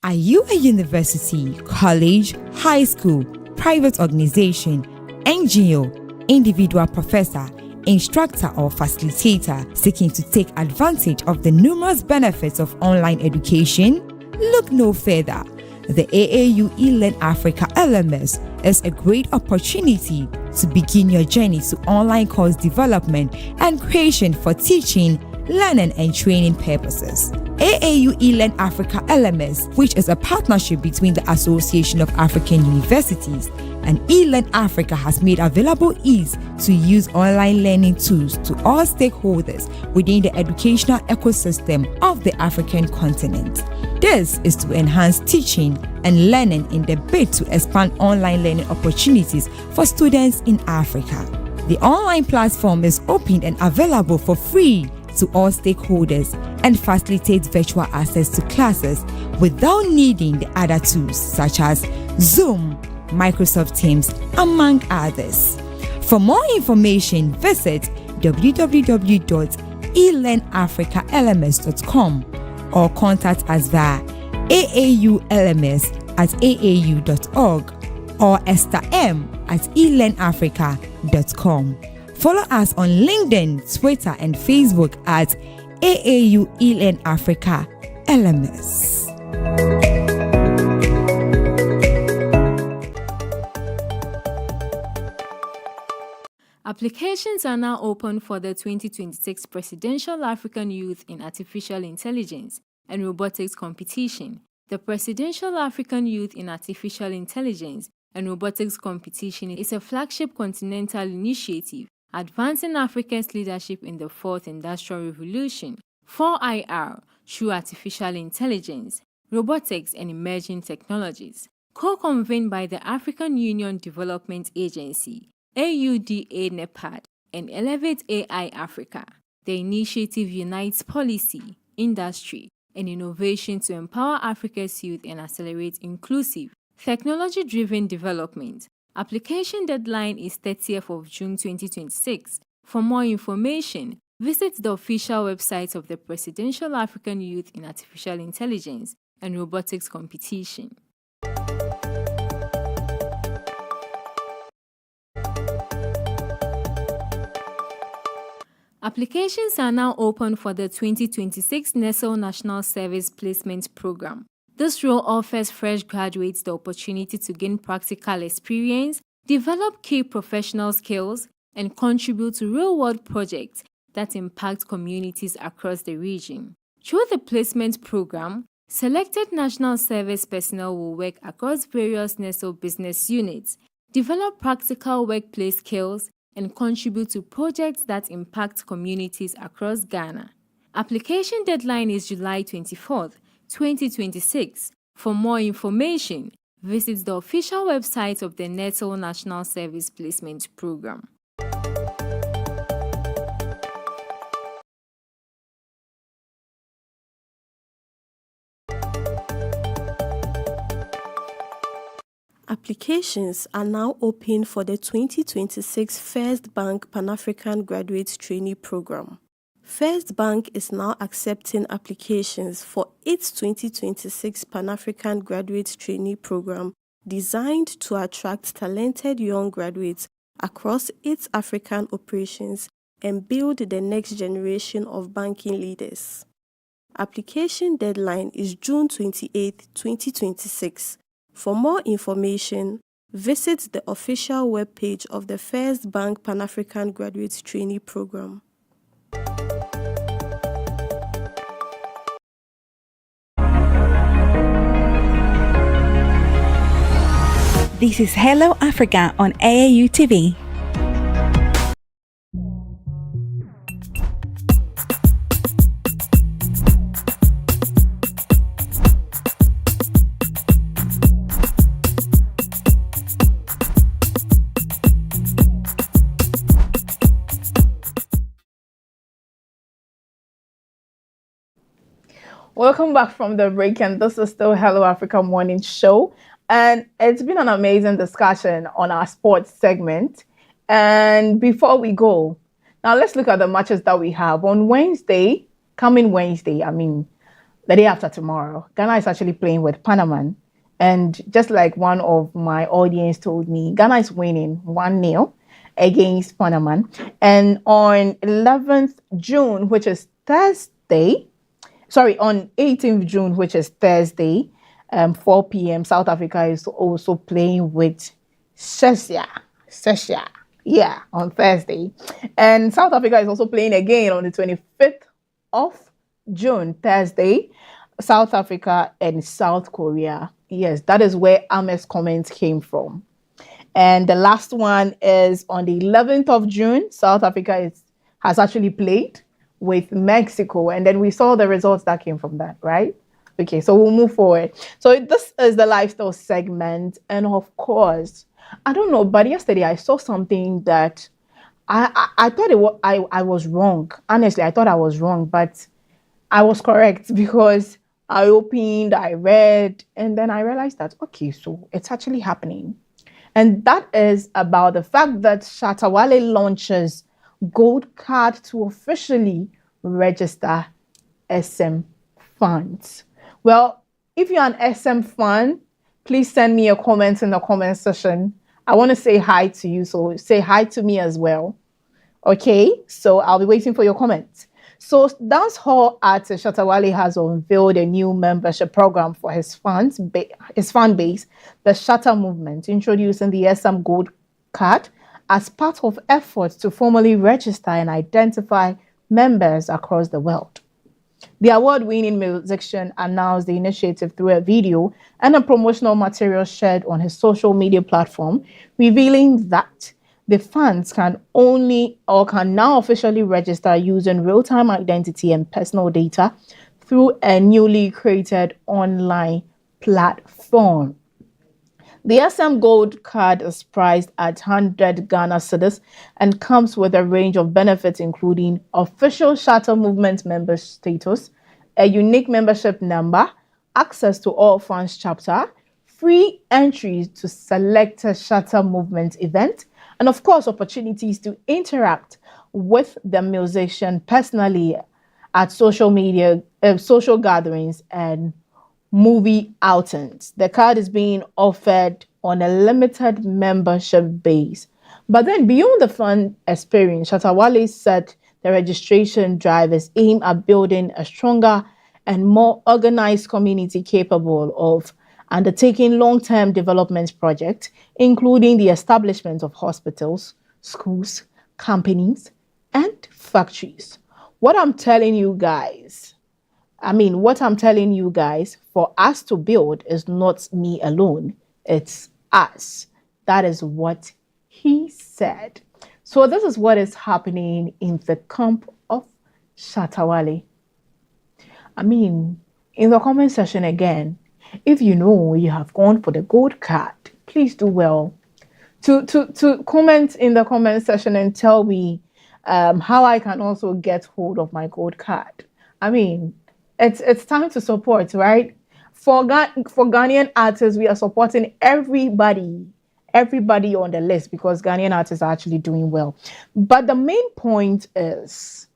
Are you a university, college, high school, private organization, NGO, individual professor, instructor or facilitator seeking to take advantage of the numerous benefits of online education? Look no further. The AAU eLearn Africa LMS is a great opportunity to begin your journey to online course development and creation for teaching, learning and training purposes. AAU eLearn Africa LMS, which is a partnership between the Association of African Universities and eLearn Africa, has made available ease to use online learning tools to all stakeholders within the educational ecosystem of the African continent. This is to enhance teaching and learning in the bid to expand online learning opportunities for students in Africa. The online platform is open and available for free to all stakeholders and facilitates virtual access to classes without needing the other tools such as Zoom, Microsoft Teams, among others. For more information, visit www.elearnafricalms.com or contact us via aaulms@aau.org or estherm@elearnafrica.com. Follow us on LinkedIn, Twitter, and Facebook at AAU eLearn Africa LMS. Applications are now open for the 2026 Presidential African Youth in Artificial Intelligence and Robotics competition. The Presidential African Youth in Artificial Intelligence and Robotics competition is a flagship continental initiative advancing Africa's leadership in the Fourth Industrial Revolution, 4IR, through artificial intelligence, robotics and emerging technologies. Co-convened by the African Union Development Agency, AUDA NEPAD, and Elevate AI Africa. The initiative unites policy, industry, and innovation to empower Africa's youth and accelerate inclusive, technology-driven development. Application deadline is 30th of June 2026. For more information, visit the official website of the Presidential African Youth in Artificial Intelligence and Robotics competition. Applications are now open for the 2026 NESO National Service Placement Program. This role offers fresh graduates the opportunity to gain practical experience, develop key professional skills, and contribute to real-world projects that impact communities across the region. Through the placement program, selected national service personnel will work across various NESO business units, develop practical workplace skills, and contribute to projects that impact communities across Ghana. Application deadline is July 24th, 2026. For more information, visit the official website of the NESO National Service Placement Program. Applications are now open for the 2026 First Bank Pan-African Graduate Trainee Program. First Bank is now accepting applications for its 2026 Pan-African Graduate Trainee Program designed to attract talented young graduates across its African operations and build the next generation of banking leaders. Application deadline is June 28, 2026. For more information, visit the official webpage of the First Bank Pan-African Graduate Trainee Program. This is Hello Africa on AAU TV. Welcome back from the break, and this is still Hello Africa Morning Show. And it's been an amazing discussion on our sports segment. And before we go, now let's look at the matches that we have. On Wednesday, coming Wednesday, the day after tomorrow, Ghana is actually playing with Panama. And just like one of my audience told me, Ghana is winning 1-0 against Panama. And on 11th June, which is Thursday, on 18th June, which is Thursday, 4 p.m., South Africa is also playing with Seychelles. On Thursday. And South Africa is also playing again on the 25th of June, Thursday, South Africa and South Korea. Yes, that is where Ahmed's comments came from. And the last one is on the 11th of June, South Africa has actually played with Mexico, and then we saw the results that came from that, right? Okay, so we'll move forward. So this is the lifestyle segment, and of course, I don't know, but yesterday I saw something that I thought I was wrong. Honestly, I thought I was wrong, but I was correct because I opened, I read, and then I realized that, okay, so it's actually happening. And that is about the fact that Shatta Wale launches Gold Card to officially register SM funds. Well, if you're an SM fan, please send me a comment in the comment section. I want to say hi to you, so say hi to me as well. Okay, so I'll be waiting for your comments. So dancehall artist Shatta Wale has unveiled a new membership program for his fan base, the Shatta Movement, introducing the SM Gold Card as part of efforts to formally register and identify members across the world. The award-winning musician announced the initiative through a video and a promotional material shared on his social media platform, revealing that the fans can now officially register using real-time identity and personal data through a newly created online platform. The SM Gold Card is priced at 100 Ghana cedis and comes with a range of benefits, including official Shatta Movement member status, a unique membership number, access to all fans chapter, free entries to selected Shatta Movement events, and of course, opportunities to interact with the musician personally at social gatherings and movie outings. The card is being offered on a limited membership base. But then beyond the fun experience, Shatta Wale said the registration drive is aimed at building a stronger and more organized community capable of undertaking long-term development projects, including the establishment of hospitals, schools, companies, and factories. What I'm telling you guys, for us to build is not me alone, it's us. That is what he said. So this is what is happening in the camp of Shatta Wale. In the comment section again, if you know you have gone for the gold card, please do well to comment in the comment section and tell me how I can also get hold of my gold card. It's time to support, right? For Ghanaian artists, we are supporting everybody on the list because Ghanaian artists are actually doing well. But the main point is,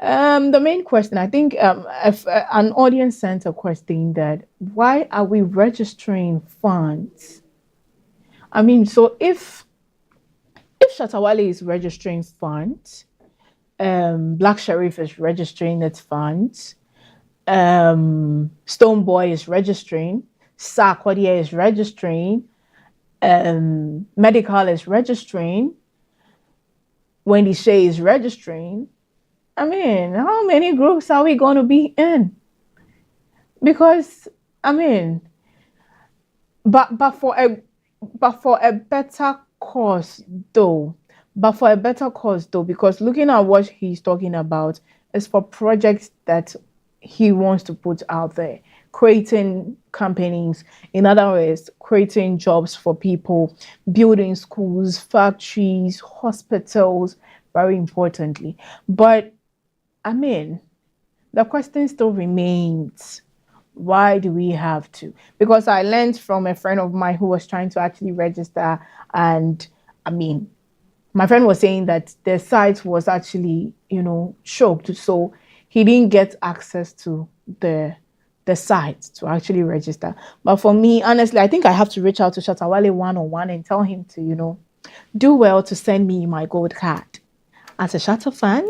the main question, I think, if an audience sent a question that why are we registering funds? So if Shatta Wale is registering funds, Black Sherif is registering its funds, Stonebwoy is registering, Sarkodie is registering, Medical is registering, Wendy Shea is registering. How many groups are we going to be in? Because, but for a better cause though, because looking at what he's talking about is for projects that he wants to put out there, creating companies, in other words, creating jobs for people, building schools, factories, hospitals, very importantly. But the the question still remains, why do we have to? Because I learned from a friend of mine who was trying to actually register, and I mean, my friend was saying that the site was actually, choked, so he didn't get access to the site to actually register. But for me, honestly, I think I have to reach out to Shatta Wale one-on-one and tell him to, do well to send me my gold card. As a Shatta fan,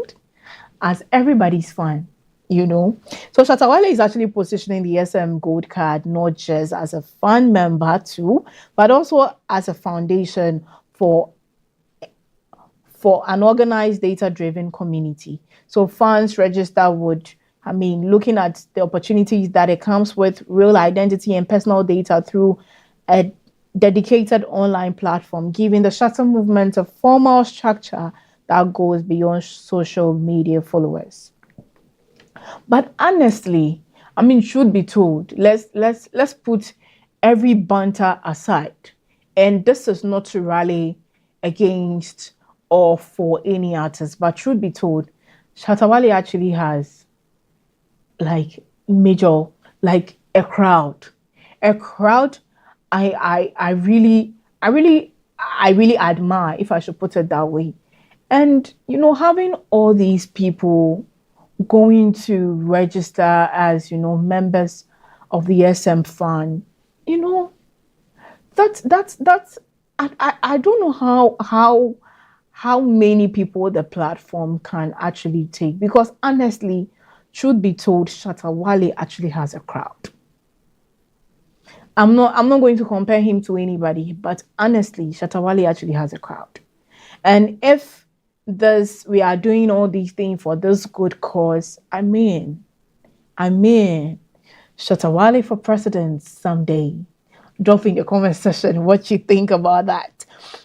as everybody's fan, So Shatta Wale is actually positioning the SM Gold Card not just as a fan member too, but also as a foundation for an organized data-driven community. So fans register looking at the opportunities that it comes with real identity and personal data through a dedicated online platform, giving the Shatta movement a formal structure that goes beyond social media followers. But honestly, should be told, let's put every banter aside. And this is not to rally against or for any artist, but truth be told, Shatta Wale actually has a crowd. I really admire, if I should put it that way. And having all these people going to register as members of the SM fan, that's I don't know how many people the platform can actually take, because honestly, truth be told, Shatta Wale actually has a crowd. I'm not going to compare him to anybody, but honestly, Shatta Wale actually has a crowd. And if we are doing all these things for this good cause, I mean, Shatta Wale for president someday. Drop in your comment section what you think about that.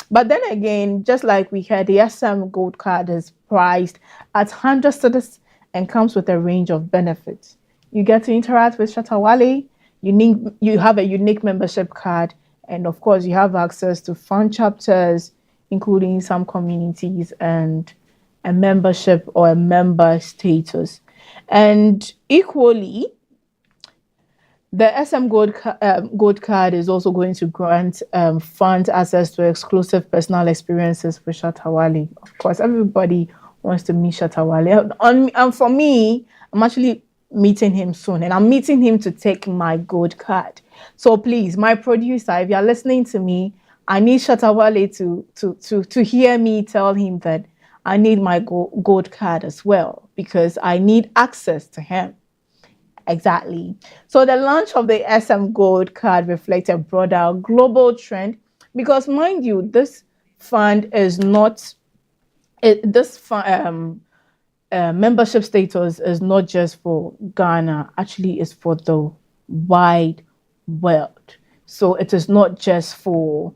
But then again, just like we had, the SM Gold Card is priced at 100 cedis and comes with a range of benefits. You get to interact with Shatta Wale, you have a unique membership card, and of course you have access to fan chapters, including some communities, and a membership or a member status. And equally, the SM Gold Card is also going to grant fans access to exclusive personal experiences with Shatta Wale. Of course, everybody wants to meet Shatta Wale. And for me, I'm actually meeting him soon, and I'm meeting him to take my gold card. So please, my producer, if you're listening to me, I need Shatta Wale to hear me tell him that I need my gold card as well, because I need access to him. Exactly. So the launch of the SM Gold Card reflects a broader global trend, because mind you, this fund is not membership status is not just for Ghana. Actually, it's for the wide world. So it is not just for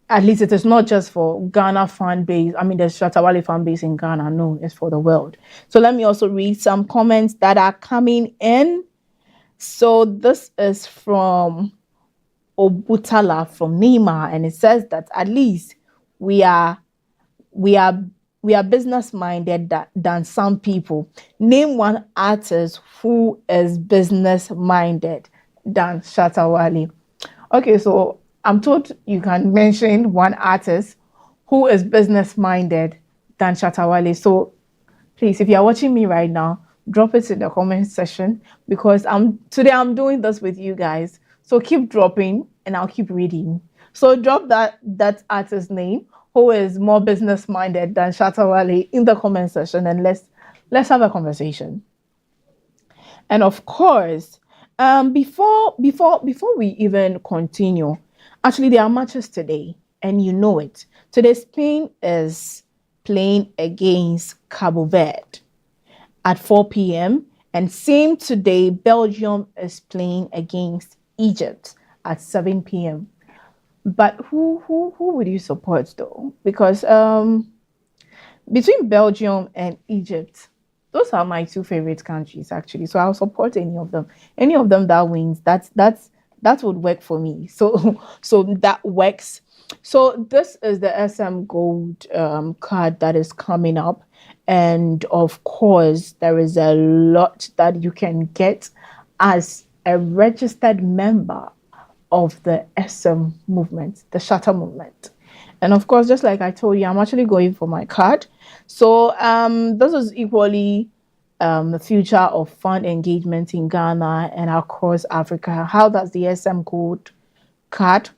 at least it is not just for Ghana fan base. I mean, there's Shatta Wale fan base in Ghana. No, it's for the world. So let me also read some comments that are coming in. So this is from Obutala from Neymar, and it says that at least we are business minded than some people. Name one artist who is business minded than Shatta Wale. Okay, so I'm told you can mention one artist who is business-minded than Shatta Wale. So please, if you're watching me right now, drop it in the comment section, because today I'm doing this with you guys. So keep dropping and I'll keep reading. So drop that artist's name who is more business-minded than Shatta Wale in the comment section, and let's have a conversation. And of course, before we even continue, actually, there are matches today, and you know it. Today, Spain is playing against Cabo Verde at 4 p.m. And same today, Belgium is playing against Egypt at 7 p.m. But who would you support, though? Because between Belgium and Egypt, those are my two favorite countries, actually. So I'll support any of them. Any of them that wins, that's That would work for me. So that works. So this is the SM Gold card that is coming up. And of course, there is a lot that you can get as a registered member of the SM movement, the Shatter movement. And of course, just like I told you, I'm actually going for my card. So this is equally the future of fund engagement in Ghana and across Africa. How does the SM Gold card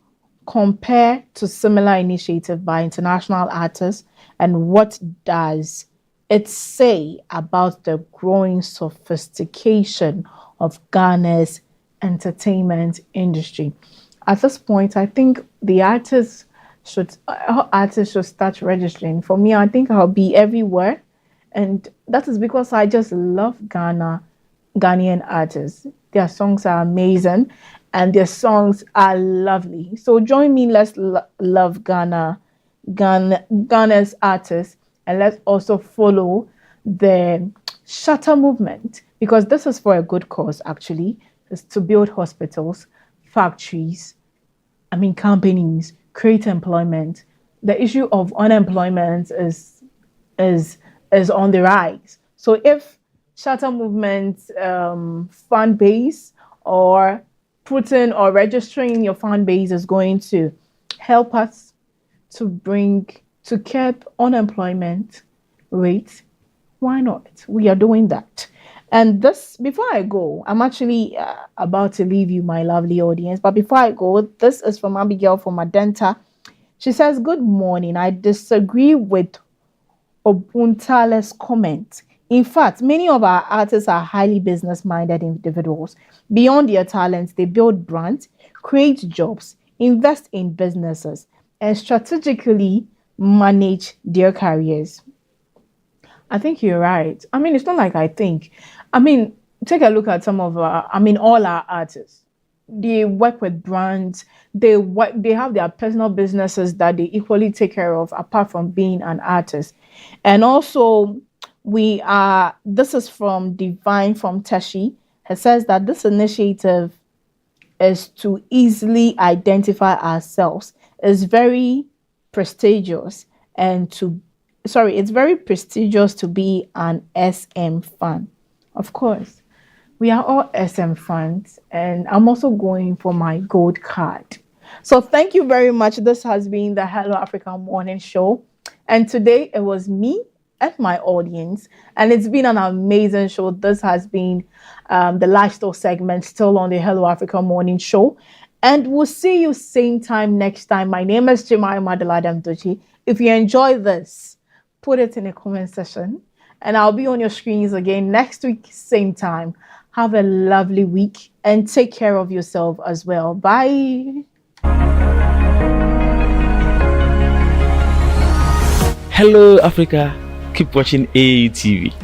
compare to similar initiative by international artists, and what does it say about the growing sophistication of Ghana's entertainment industry? At this point, I think the artists should start registering. For me, I think I'll be everywhere, and that is because I just love Ghanaian artists. Their songs are amazing, and their songs are lovely. So join me. Let's love Ghana's artists, and let's also follow the Shatter movement, because this is for a good cause. Actually, it's to build hospitals, factories, companies, create employment. The issue of unemployment is on the rise. So if Shatter movement fan base or putting or registering your fan base is going to help us to curb unemployment rate, why not? We are doing that. And this, before I go, I'm actually about to leave you, my lovely audience. But before I go, this is from Abigail from Adenta. She says, "Good morning. I disagree with Obuntale's comment. In fact, many of our artists are highly business-minded individuals. Beyond their talents, they build brands, create jobs, invest in businesses, and strategically manage their careers." I think you're right. It's not like I think. Take a look at some of all our artists. They work with brands. They have their personal businesses that they equally take care of, apart from being an artist. And also, this is from Divine from Teshi. It says that this initiative is to easily identify ourselves. It's very prestigious it's very prestigious to be an SM fan. Of course, we are all SM fans, and I'm also going for my gold card. So thank you very much. This has been the Hello Africa Morning Show. And today it was me and my audience, and it's been an amazing show. This has been the lifestyle segment, still on the Hello Africa Morning Show. And we'll see you same time next time. My name is Jemima Deladam Duchi. If you enjoy this, put it in the comment section, and I'll be on your screens again next week, same time. Have a lovely week and take care of yourself as well. Bye. Hello, Africa. Keep watching AUTV.